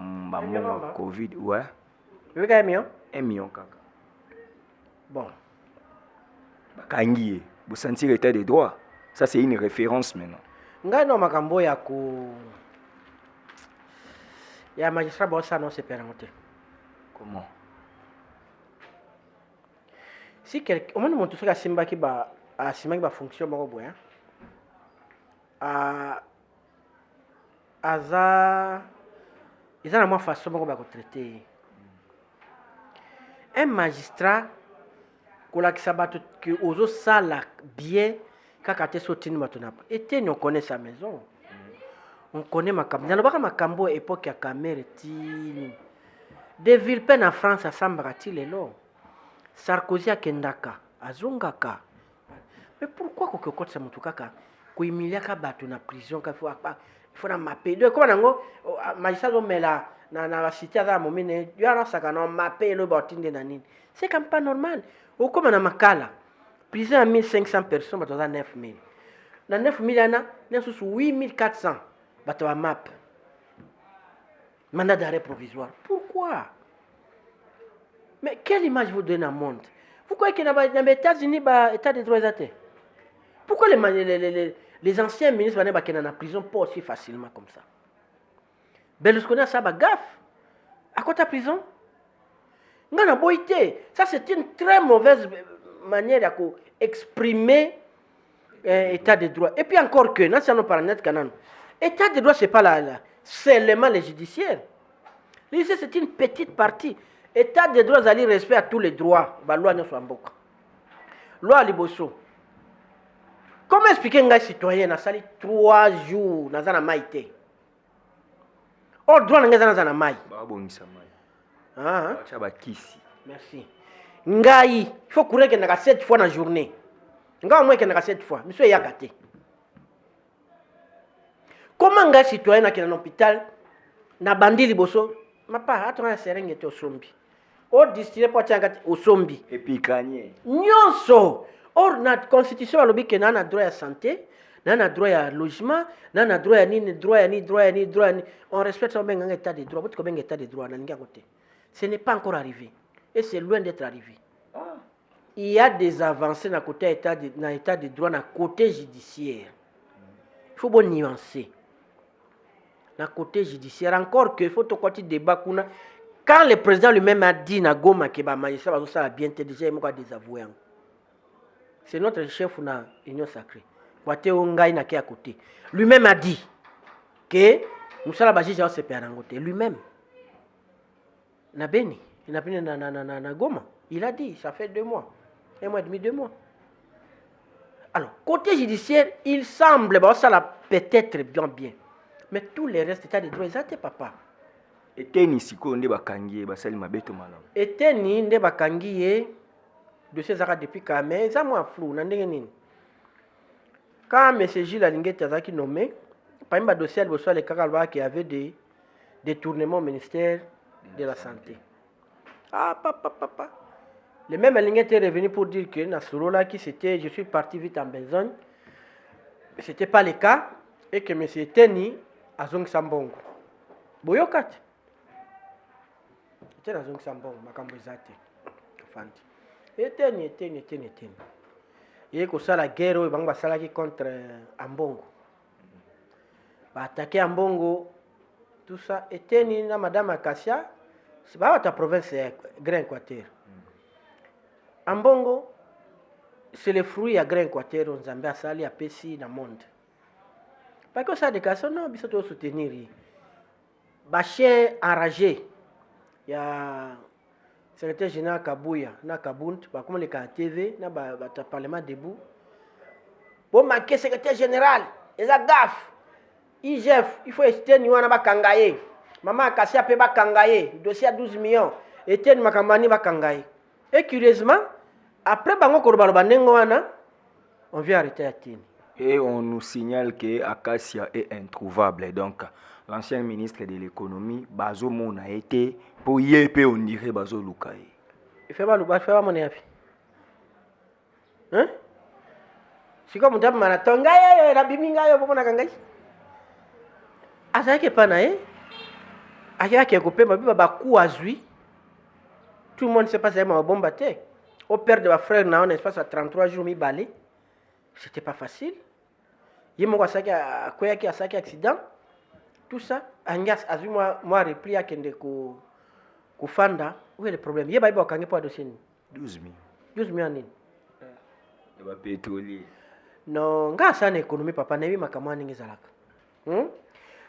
Speaker 1: Covid. Ouais.
Speaker 3: Vous avez 1 million?
Speaker 1: 1 million, kaka.
Speaker 3: Bon.
Speaker 1: Kangi, vous sentez l'état des droits. Ça, c'est une référence maintenant.
Speaker 3: Ngai no makambo ya ko. Ya magistrat bossa non c'est permanent.
Speaker 1: Comment?
Speaker 3: Si quelqu'un, au moins mon tout ça simba qui ba fonction moko boya. Aza ils ont la façon dont on va traiter un magistrat qui s'abat que aux sala bien kaka te sotini matonapa et on connaît sa maison on connaît makambo na baka makambo époque ya Camere ti de Villepin en France à Sambarati lelo Sarkozy akendaka azongaka mais pourquoi kokokotsa mutu kaka kuimiliaka bato na prison ka faut na mapelo comme nango magistrat zo mela na cité za momine yana saka na mapelo batinde na nini c'est comme pas normal ou comme na makala prison à 1500 personnes bato za 9000 na 9000 ana na sous 8400 bato ba map mandat d'arrêt provisoire pourquoi mais quelle image vous donnez au monde vous croyez que dans les États-Unis ba état de droit exact pourquoi les anciens ministres vont aller en prison pas aussi facilement comme ça? Berlusconi a ça gaffe. À côté de la prison? Ça c'est une très mauvaise manière d'exprimer l'état de droit. Et puis encore que, l'état de droit, ce n'est pas seulement les judiciaires. C'est une petite partie. L'état de droit, c'est respect à tous les droits. Loi Liboso. Comment expliquer un citoyen qui a sali 3 jours dans la maïté? Or, droit dans la maï. Merci. Ngai, il faut courir 7 fois dans la journée. Ngai au moins 7 fois. Monsieur Yakate. Comment un citoyen qui est dans l'hôpital, na bandi liboso, ma pas, attends, un seringue était au sombi. Or, distillé pour tirer au sombi.
Speaker 1: Et puis, gagner.
Speaker 3: Nyonso. Or, notre constitution a l'objet que nous avons droit à santé, nous avons droit à logement, nous avons droit à droit. On respecte un état de droit. Ce n'est pas encore arrivé. Et c'est loin d'être arrivé. il y a des avancées dans l'état de droit, dans le côté judiciaire. Il faut bien nuancer. Dans le côté judiciaire, encore que il faut que débat. Quand le président lui-même a dit na Goma que le magistrat va bien te déjà, il m'a désavoué. C'est notre chef de l'Union sacrée. À côté. Lui-même a dit que nous allons se séparer en côté. Lui-même. Na Beni. Il a venu na Goma. Il a dit, ça fait 2 mois. 1 mois et demi, 2 mois. Alors, côté judiciaire, il semble, ça l'a peut-être bien. Mais tous les restes états de droit, ils étaient papa.
Speaker 1: Eteni siko nde bakangi basali mabeto malamu.
Speaker 3: Eteni nde bakangi dossier zaka depuis quand mais ça moi flou na ndenge nini. Quand M. Gilles Alingete azaki nommé, parmi les dossiers le Kakalwa qui avait des détournements au ministère de la Santé. Ah, papa. Le même Alingete est revenu pour dire que dans ce rôle-là, je suis parti vite en besogne. Ce n'était pas le cas et que M. Eteni a Zong Sambongo. Boyokat. Était dans Zong Sambongo, Makambo Zate. Eteni. Il y a la guerre contre Ambongo. Va attaquer Ambongo. Tout ça. Eteni na Madame Acacia. C'est pas ta province, Grand Équateur. Ambongo, c'est le fruit à Grand Équateur, on Zambie à Sali, à Pessi, dans le monde. Parce que ça, des cas, non, il faut soutenir. Bachien enragé. Il y a le secrétaire général Kabouya, na Kabunt, comme les TV, na parlement debout. Bon, manquer secrétaire général, il a gaffe. IGF, il faut ester Niwana Bakangaye. Maman Kassia peut Bakangaye, dossier à 12 millions. Et Tien Makamani Bakangaye. Et curieusement, après Bango Korbalba Nengoana, on vient arrêter à Tien.
Speaker 1: Et on nous signale que Acacia est introuvable. Donc, l'ancien ministre de l'économie, Bazo Mon a été pour y on dirait Bazo Lukaï.
Speaker 3: Il fait pas mon avis. Hein? C'est comme on dit, Manatonga, la Biminga, pour mon agangaï. Azaki Panae, Ayaki a coupé ma bakou azui. Tout le monde sait pas si c'est ma bombe battée. Au père de ma frère, on a un espace à 33 jours, mi balé. C'était pas facile. Il m'a dit à quoi qui a saqué accident. Tout ça, Angas a vu moi repris à Kende Koufanda. Où est le problème? Il y a pas de quoi dossier.
Speaker 1: 12 000.
Speaker 3: 12 000 années.
Speaker 1: Il y a pétrolier.
Speaker 3: Non, nga ça économie papa nebi makamani ngezalaka.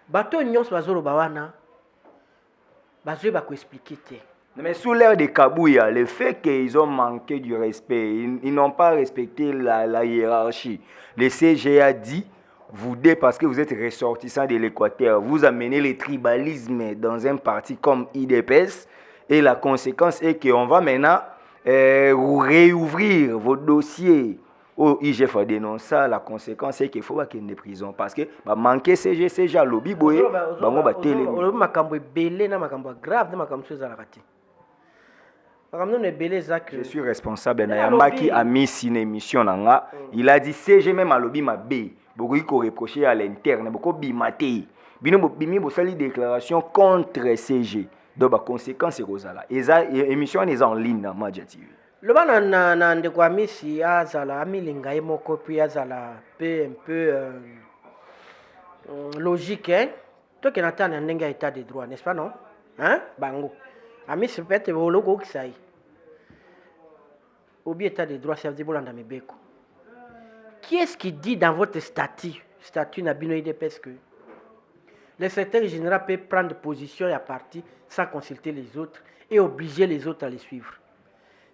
Speaker 3: Bato nyons bazolo bawana. Bazwe ba ko expliquer.
Speaker 1: Mais sous l'ère de Kabouya, le fait qu'ils ont manqué du respect, ils n'ont pas respecté la hiérarchie. Le CG a dit, vous deux, parce que vous êtes ressortissants de l'Équateur, vous amenez le tribalisme dans un parti comme IDPS, et la conséquence est qu'on va maintenant réouvrir vos dossiers. Au IGF a dénoncé ça, la conséquence est qu'il faut qu'il y ait des prisons. Parce que manquer CG à lobby, je suis responsable. Nayambaki a mis une émission. Il a dit CG même à lobby ma B. Beaucoup il reproché à l'interne. Beaucoup bimate. Bimi bosali déclaration contre CG. Donc la conséquence c'est Rosala. Et l'émission est en ligne dans Madja TV.
Speaker 3: Le ban na ndeko amisi azala amilinga ye moko puis azala un peu logique hein. Toi qui n'attends un état de droit, n'est-ce pas non? Hein? Bango. Amisi peut-être logo qui ça y. Obi état de droit, ça veut dire bolanda mebeko. Qui est-ce qui dit dans votre statut Nabino IDPS que le secrétaire général peut prendre position et à partir sans consulter les autres et obliger les autres à les suivre?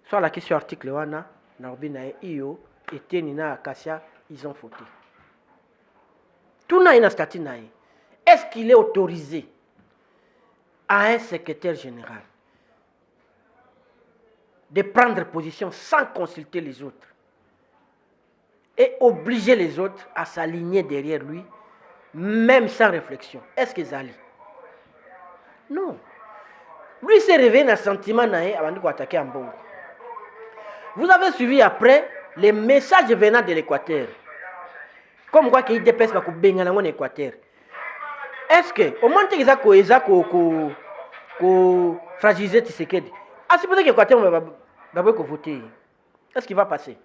Speaker 3: Soit la question article 1, Narbina et Io, et Tenina Acacia, ils ont fauté. Tout n'a un statut. Est-ce qu'il est autorisé à un secrétaire général de prendre position sans consulter les autres et obliger les autres à s'aligner derrière lui, même sans réflexion? Est-ce qu'ils allient? Non. Lui s'est réveillé dans un sentiment avant de attaquer en bon. Vous avez suivi après les messages venant de l'Équateur. Comme quoi qu'il dépasse pas en Équateur. Est-ce que, au moment où ils ont fragilisé Tshisekedi, ah, c'est peut-être que l'Équateur va voter. Est-ce qu'il va passer?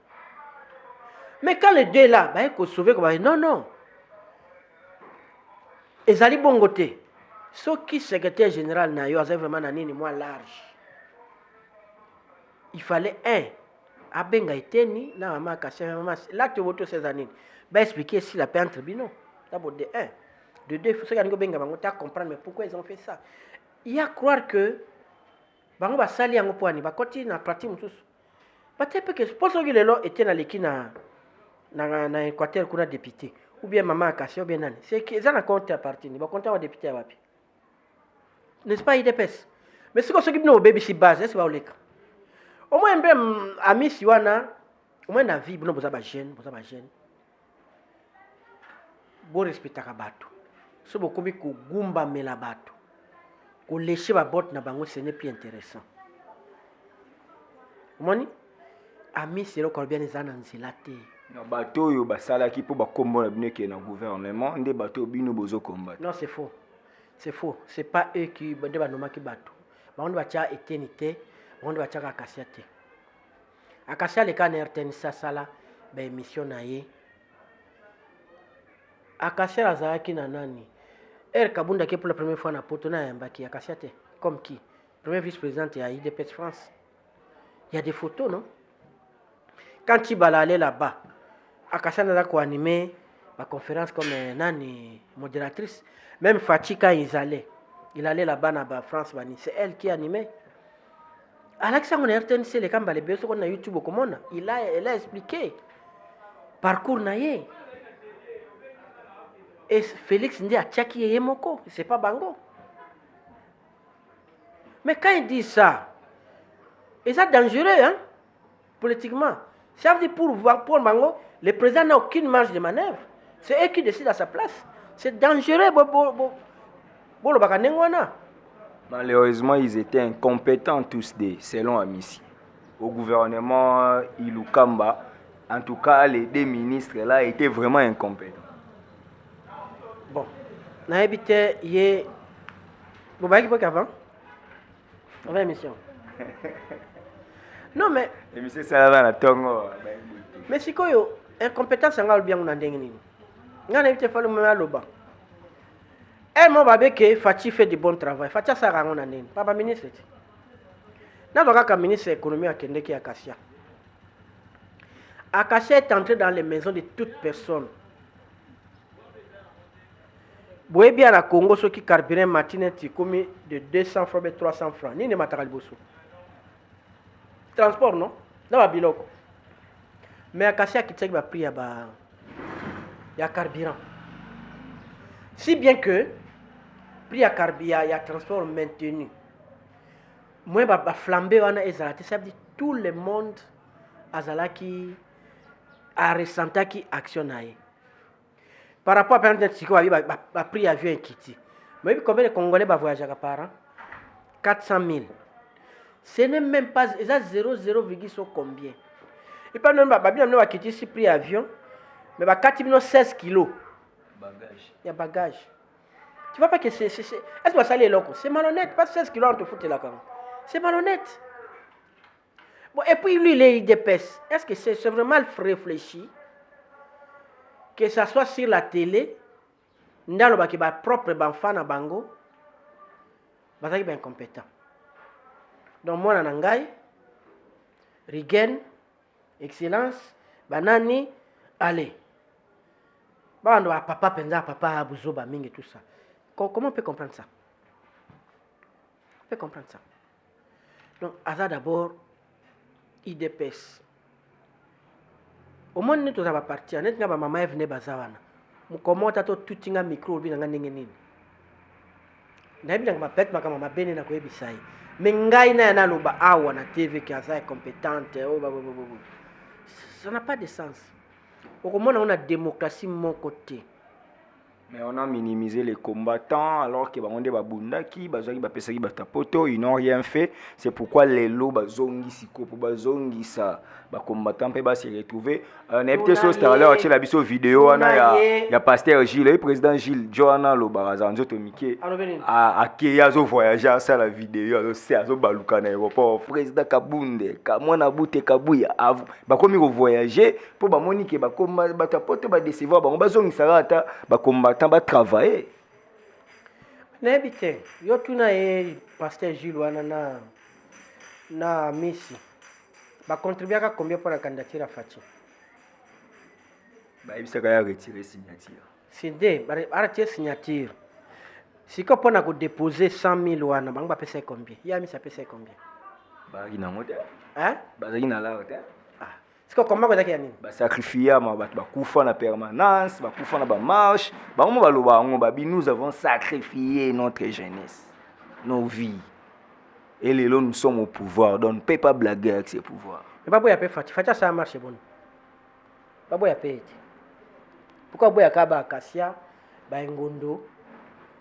Speaker 3: Mais quand les deux là, il faut sauver, non, non. Et Zali Bongote, ce qui secrétaire général n'a vraiment moins large. Il fallait Abenga Eteni, na maman Kassia, maman, là tu vois tous ces années. Expliquer si la paix en tribunal. D'abord de 1. De 2, il faut que comprendre mais pourquoi ils ont fait ça. Il y a à croire que bango ba sali yango poani ba koti na pratique mususu. Peut-être que pour ceux qui le était dans l'équipe na Équateur kuna député ou bien maman Kassia ou bien nani. C'est que ça na compte à partir ni ba compte à député à wapi. N'est-ce pas IDPS? Mais ce que ceux qui nous bébé si base, est-ce que va oleka? Au moins même ami siwana au moins na vie bono boza ba jeune. Bon respectaka bato. So bokomi ko gumba mela bato. Ko lécher ba botte na bango ce n'est plus intéressant. Moni ami sero ko bien ezana nzela te.
Speaker 1: Na bato yo basala ki po ba kombo na bino ke na gouvernement nde bato bino bozo combattre.
Speaker 3: Non, c'est faux. C'est faux. C'est pas eux qui de banoma ki bato. Ba on va tia éternité, on va tia Akassia te. Akassia le kana RTN sala ba émission na ye. Akassia azaki na nani? Kabunda qui pour la première fois na poto na yambaki Akassia te. Comme qui? Premier vice-président à IDPS France. Il y a des photos, non? Quand Tibala allait là-bas, Akassia n'a pas animé la conférence comme nani modératrice. Même Fatih quand il allait là-bas na France, c'est elle qui animait. Alexa on a RTNC les camps les qu'on a YouTube comment elle a expliqué parcours naïe. Et Félix dit à Tchaki Yemoko, c'est pas Bango. Mais quand il dit ça, c'est dangereux, hein, politiquement. Ça veut dire pour Bango, le président n'a aucune marge de manœuvre. C'est eux qui décident à sa place. C'est dangereux.
Speaker 1: Malheureusement, ils étaient incompétents tous deux, selon Amissi. Au gouvernement Ilukamba, en tout cas, les deux ministres là étaient vraiment incompétents.
Speaker 3: Bon, on a habité hier. Vous voyez qu'avant, on avait émission. Non, mais.
Speaker 1: L'émission, ça va la tongo.
Speaker 3: Mais si quoi, incompétence, on a bien on a dégainé. On a habité fallu me mettre au bas. Elle m'a babé que Fatih fait du bon travail. Fatih ça rend on a né. Papa ministre. N'a pas qu'un ministre de l'économie à Kende qui Akassia. Akassia est entré dans les maisons de toute personne. Vous voyez bien à Congo, ceux qui carburent matinette, comme de 200 francs, 300 francs. Ni ne matériel bosso. Transport, non? Dans la biloko. Mais Akassia qui t'a pris, il y a carburant. Si bien que, prix à carburant, il y a transport maintenu. Moi, je flambé, ça veut dire tout le monde a ressenti qui actionne. Par rapport à par exemple, il prix avion Kiti. Mais combien de Congolais voyagent par an? 400 000. Ce n'est même pas 0,0 combien. Et pas non, bien Kiti si prix avion, mais 4 16 kilos.
Speaker 1: Bagage.
Speaker 3: Il y a bagage. Tu vois pas que c'est. Est-ce que ça les locaux? C'est malhonnête, pas 16 kilos on te fout là quand même. C'est malhonnête. Bon, et puis lui, il est IDPS. Est-ce que c'est vraiment réfléchi? Que ça soit sur la télé, ndalo ba ki ba propre banfa na bango, bazaki ba incompétent. Donc moi na ngai, Rigen, excellence, banani, allez. Bando a papa penza papa abuzoba mingi tout ça. Comment on peut comprendre ça? On peut comprendre ça. Donc Aza d'abord IDPS. Au moins nous tous avons parti. Net nga ba mama est venue bazawana. Mu comment tato tutinga micro bi nga ndenge nini. Na bi nga pet maka mama bene na ko ebisai. Mais ngai na na loba awa na TV qui Aza est compétente. Ça n'a pas de sens. Au moins on a démocratie mon côté.
Speaker 1: Mais on a minimisé les combattants alors que on va bundaki, bazaki ba pesaki ba tapoto, ils n'ont rien fait. C'est pourquoi les lots bazongi siko pour bazongi ça ba combattants peut ba se retrouver. On a peut-être sur tout à l'heure, tu la biso vidéo ana ya pasteur Gilles, le président Gilles Joana lo baraza nzoto mike a keya zo voyager ça la vidéo, c'est azo baluka na aéroport président Kabunde, kamona bute kabuya ba komi ko voyager pour ba monique ba combattant ba tapoto ba décevoir ba bazongi sarata ba combattant va travailler.
Speaker 3: N'habite, yo tuna e pasteur Gilles wana na Messi. Ba contribuer à combien pour la candidature à Fachi?
Speaker 1: Bah il s'est retiré signature.
Speaker 3: C'est des arrêter signature. Si qu'on peut déposer 100 000 wana, bang ba payer combien? Ya mi ça payer combien?
Speaker 1: Bah il n'a moté.
Speaker 3: Hein?
Speaker 1: Bah il n'a la hotel.
Speaker 3: Siko comment ko zaki nini?
Speaker 1: Ba sacrifier ma ba kufa na permanence, ba kufa na ba marche, ba mo ba loba ngo ba bi nous avons sacrifié notre jeunesse, nos vies. Et les lots nous sommes au pouvoir, donc ne peut pas blaguer avec ces pouvoirs.
Speaker 3: Mais pas boya pe Fati, Fati ça marche bon. Pas boya pe. Pourquoi boya ka ba Acacia, ba Ngondo,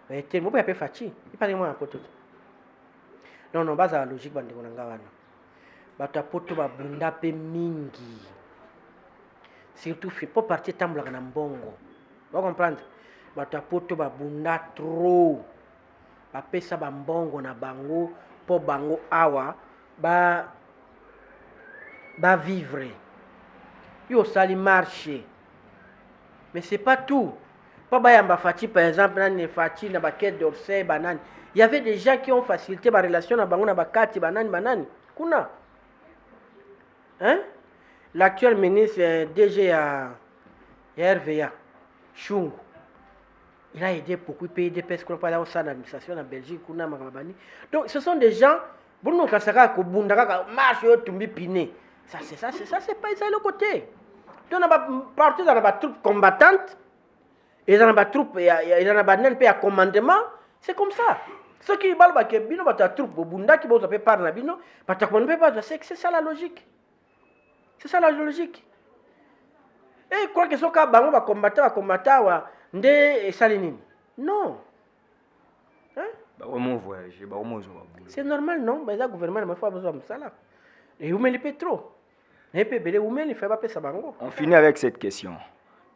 Speaker 3: ba ete mo boya pe Fati, il pas moi en poto. Non non, base la logique bande ko nga wana. Bata poto ba bunda pe mingi. Surtout faut partir tambla na mbongo. Vous comprendre? Bata poto ba bunda trop. Ba pesa ba mbongo na bango po bango awa ba vivre. Yo sali marché. Mais c'est pas tout. Pas bayamba Fati par exemple na Fati na ba quête d'Orsay banane. Il y avait des gens qui ont facilité ma relation na bango na ba kati banane. Kuna. Hein? L'actuel ministre DG à RVA, Chung, il a aidé beaucoup de pays de PES qu'on parle de l'administration en Belgique, Kuna Makamabani. Donc ce sont des gens, pour nous, quand ça va, quand Bundaka marche, tombe piné. Ça, c'est pas ça le côté. Donc on a parti dans la troupe combattante, et dans la troupe, il y a un commandement, c'est comme ça. Ceux qui balbent, qui bino, la troupe, Bunda, qui vont parler à bino, c'est ça la logique. C'est ça la logique. Et quoi que ce soit, on va combattre, ndé salinine. Non. Hein? C'est normal, non? Mais le gouvernement n'a pas besoin de ça. Et vous mettez le trop.
Speaker 1: On finit avec cette question.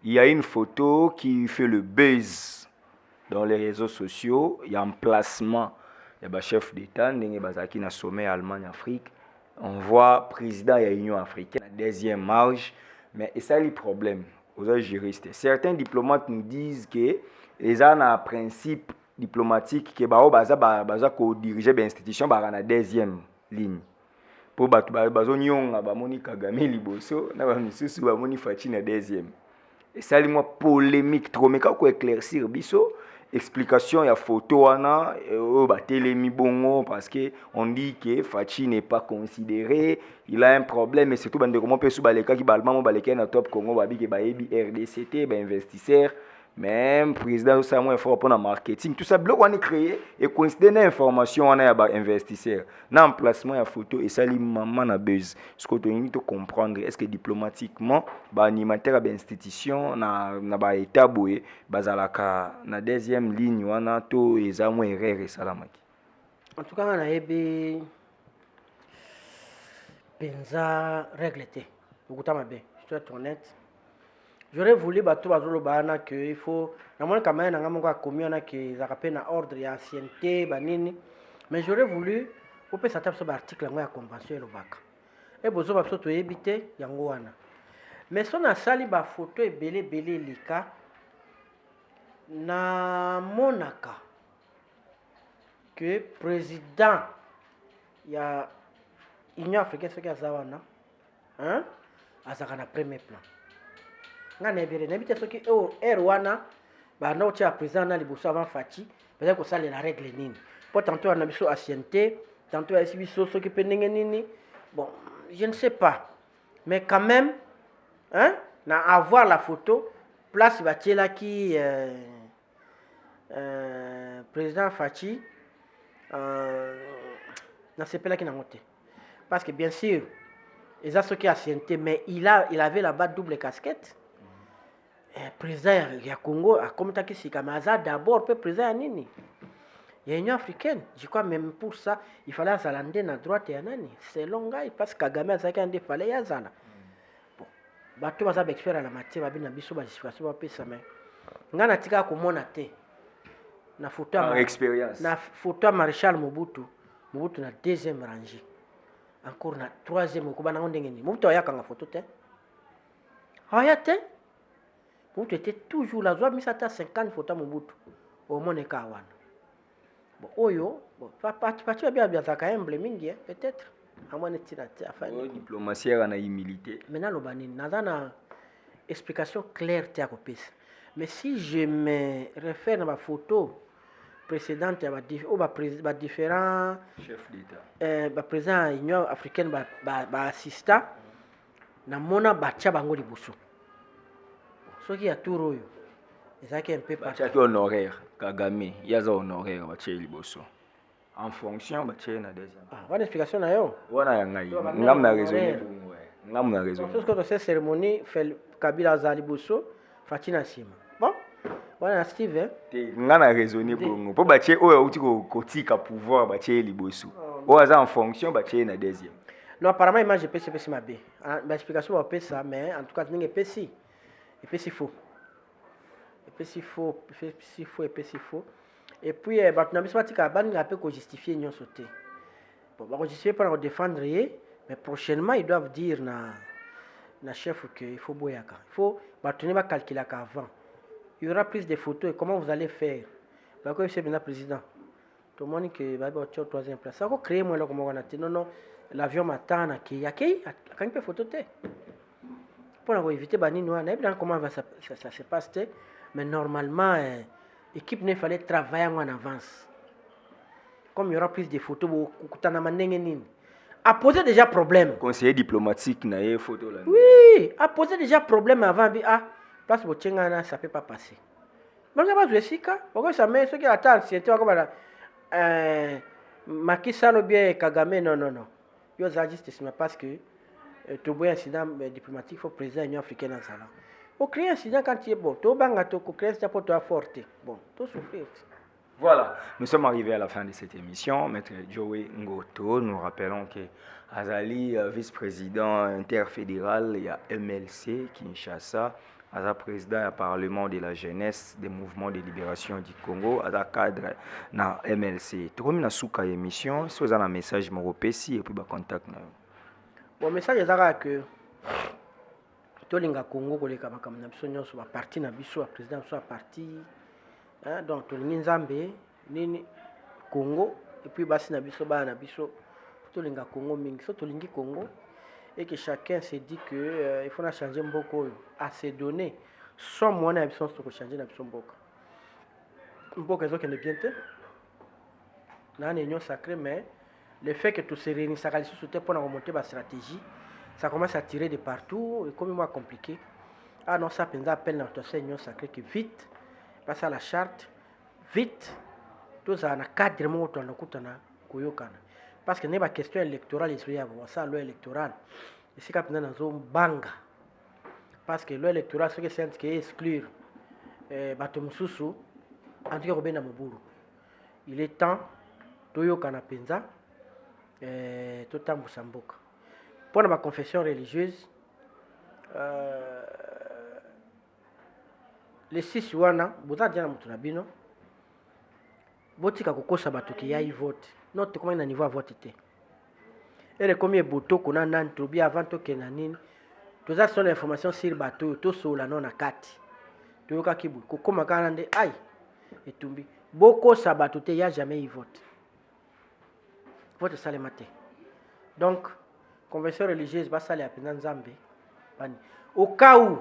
Speaker 1: Il y a une photo qui fait le buzz dans les réseaux sociaux. Il y a un placement. Il y a un chef d'État, il y a un sommet Allemagne-Afrique. On voit président de l'Union africaine, la deuxième marge, mais c'est ça le problème aux juristes. Certains diplomates nous disent que les ont un principe diplomatique que les diriger l'institution dans la deuxième ligne. Pour les Moni Kagame Liboso, les Moni Fachi na deuxième. Et ça c'est polémique trop, mais quand on éclaircir biso explication il y a photo ana telemi bongo parce que on dit que Fachi n'est pas considéré, il a un problème et surtout bande comment peut sous baleka qui balma baleka na top Congo babi que baebi RDCT ba investisseur même président ça moins fort pour le marketing tout ça bloc on est créé et coïncider information on a ba investisseur na emplacement ya photo et ça li maman na buzz ce que tu dois comprendre est-ce que diplomatiquement ba animateur ba institution na ba état boye bazalaka na deuxième ligne wana to eza moins erreur salamaki
Speaker 3: en tout cas on a ebe penza régleté ukutama be je dois être honnête. J'aurais voulu que il faut quand même que ça rappelle un ordre et ancienneté mais j'aurais voulu pour que ça tape sur l'article de la convention le bac et besoin de tout éviter yango wana mais son a sali ba photo et belé lika na monaka que président ya Union africaine ce qui a zawana hein azaka na premier plan ngane bere na bité soki wana ba na otia président na liboso avant Fachi peut-être que ça la règle nini pour tantôt on a biso ancienneté tantôt a biso soki pendenge nini bon je ne sais pas mais quand même hein na avoir la photo place batiela qui président Fachi na sepela qui na moté parce que bien sûr ils a ce qui ancienneté mais il avait là-bas double casquette. président ya Congo akomitaki sika mais aza d'abord pe président ya nini ya Union africaine. Je crois même pour ça il fallait azala nde na droite ya nani selon ngai parce que Kagame azalaki nde fallait yazala. Bon bato baza ba expert na matière babi na biso ba justification bapesa mais nga natika komona te na photo
Speaker 1: expérience
Speaker 3: na photo Maréchal Mobutu na deuxième rangée encore na troisième ko bana ndenge ni Mobutu ayaka nga photo te ayate Mobutu était toujours là zwa misata 50 photos Mobutu au moneka wana. Bon oyo bon parti bien zaka humble mingi peut-être à moins tina te afin
Speaker 1: diplomatie na humilité.
Speaker 3: Maintenant lo banini na explication claire te akopesa. Mais si je me réfère à ma photo précédente, à différents
Speaker 1: chefs d'État,
Speaker 3: président de l'Union africaine, assistant, na mona bacha bango liboso. Ce qui a tout royo. Et ça qui est un peu
Speaker 1: parti. Bacha honoraire, Kagame, yaza honoraire bacha liboso. En fonction bacha na deuxième.
Speaker 3: Ah, bonne explication na yo.
Speaker 1: Wana yangai. Ngam na raisonner. Ngam na raisonner.
Speaker 3: Parce que cette cérémonie fait Kabila za liboso, Fatina sima. Bon, voilà Steve.
Speaker 1: Nga na raisonner bongo. Po batie oyo uti ko tika pouvoir batie liboso. O aza en fonction batie na deuxième.
Speaker 3: Non, apparemment image PC ma bé. L'explication va pas ça mais en tout cas ninge PC. Et PC faux. Et PC faux, PC faux. Et puis bah na biso tika ban nga peu ko justifier nyon sauté. Bon, ba ko justifier pour défendre mais prochainement ils doivent dire na chef que il faut boyaka. Il faut bah tenir ba calculer avant. Il y aura plus de photos et comment vous allez faire. Parce que c'est bien le président. Tout le monde qui va être au troisième place. Ça va créer moi là comme on a dit non l'avion m'attend à qui quand il peut photo te. Pour éviter bani nous on a bien comment ça se passe mais normalement équipe ne fallait travailler en avance. Comme il y aura plus de photos kutana mandenge nini. A posé déjà problème.
Speaker 1: Conseiller diplomatique na ye photo là.
Speaker 3: Oui, a posé déjà problème avant place bochengana ça peut pas passer. Malgré pas Jessica, pourquoi ça met ce qui attend c'était comme Macky Sall ou bien Kagame non. Yo za juste parce que to boy incident diplomatique faut président Union africaine en sala. Au créer incident quand il est bon, to banga to créer ça pour toi forte. Bon, to souffrir.
Speaker 1: Voilà, nous sommes arrivés à la fin de cette émission. Maître Joey Ngoto, nous rappelons que Azali, vice-président interfédéral, il y a MLC, Kinshasa, Aza président du Parlement de la jeunesse des mouvements de libération du Congo, Aza cadre dans MLC. Tout comme dans la émission, si vous avez un message, je et puis contact.
Speaker 3: Bon, message est que tout le Congo, comme na parti na biso, président soit parti. Donc tout le Nzambe, nini Congo, et puis basi na biso ba na biso, tout le Congo mingi, tout le Congo. Et que chacun se dit que il faut changer beaucoup à se donner sans moyen d'absence pour changer l'absence beaucoup. Beaucoup qui ne bien te. Dans l'union sacrée mais le fait que tout se réunisse ça calisse sur pour remonter ma stratégie, ça commence à tirer de partout et comme moi compliqué. Ah non ça pensa appelle notre union sacrée qui vite passe à la charte vite tout ça na cadre mo to na kutana koyokana. Parce que n'est pas question électorale, il y a ça loi électorale. Et c'est quand dans zone banga. Parce que loi électorale ce que c'est qui exclure bato mususu en tout cas robena mobulu. Il est temps toyo kana penza totambu samboka. Pour ma confession religieuse les 6 wana boza jana mutu na bino botika kokosa bato ki ya vote. Note comment il y a un niveau à voter. Et comme il y a beaucoup qu'on a nan tobi avant to kenanin. Tous ça sont les informations sur le bateau, tout sur la non à 4. Tu vois qui beaucoup comme quand aïe et tombi. Beaucoup ça bateau il y a jamais eu vote. Vote ça le matin. Donc conversion religieuse va ça les appeler dans Zambie. Au cas où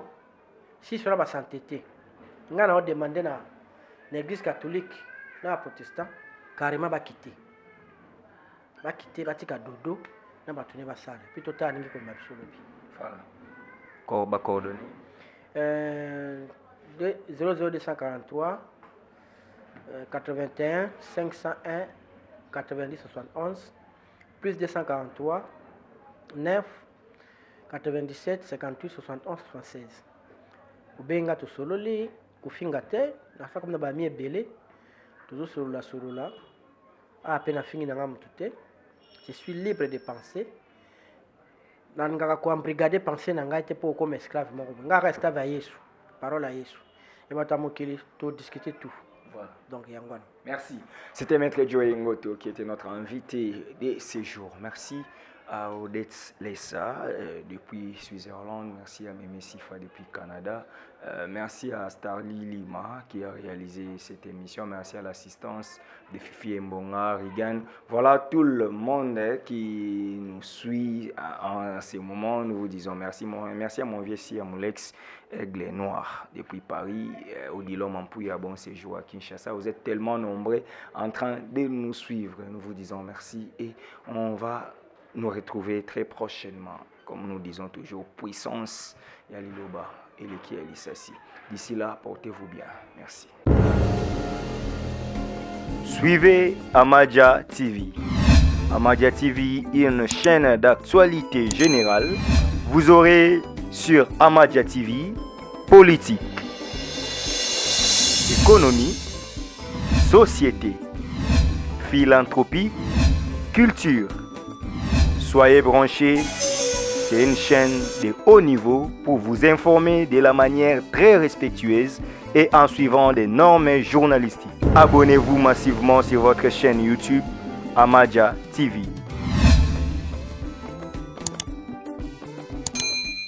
Speaker 3: si cela va s'entêter. On a demandé na l'église catholique, na protestant carrément va quitter. Va quitter batika dodo na batune basala puis total ningi ko mabisolo bi
Speaker 1: voilà ko ba coordonné
Speaker 3: 00243 81 501 90 71 plus 243 9 97 58 71 76 Obenga to sololi, kufinga te, na fa comme na ba mi ebele. Toujours solola. Ah, peine fini na ngam tout. Je suis libre de penser. Nanga ko embrigader penser nanga était pour comme esclave moko. Nga esclave à Yesu. Parole à Yesu. Et bata mokili to discuter tout.
Speaker 1: Voilà.
Speaker 3: Donc yangwana.
Speaker 1: Merci. C'était Maître Joe Ngoto qui était notre invité de ce jour. Merci à Odette Lessa depuis Suisse-Irlande. Merci à Mémé Sifa depuis Canada. Merci à Starly Lima qui a réalisé cette émission. Merci à l'assistance de Fifi Mbonga, Rigan. Voilà tout le monde qui nous suit en ce moment. Nous vous disons merci. Merci à mon vieux si, à mon ex Aigle Noir depuis Paris. Odilo Mampouya, bon séjour à Kinshasa. Vous êtes tellement nombreux en train de nous suivre. Nous vous disons merci et on va nous retrouver très prochainement. Comme nous disons toujours, puissance Yaliloba et Leki Elisassi. D'ici là, portez-vous bien. Merci. Suivez Amadia TV. Amadia TV est une chaîne d'actualité générale. Vous aurez sur Amadia TV politique, économie, société, philanthropie, culture. Soyez branchés, c'est une chaîne de haut niveau pour vous informer de la manière très respectueuse et en suivant des normes journalistiques. Abonnez-vous massivement sur votre chaîne YouTube Amadia TV.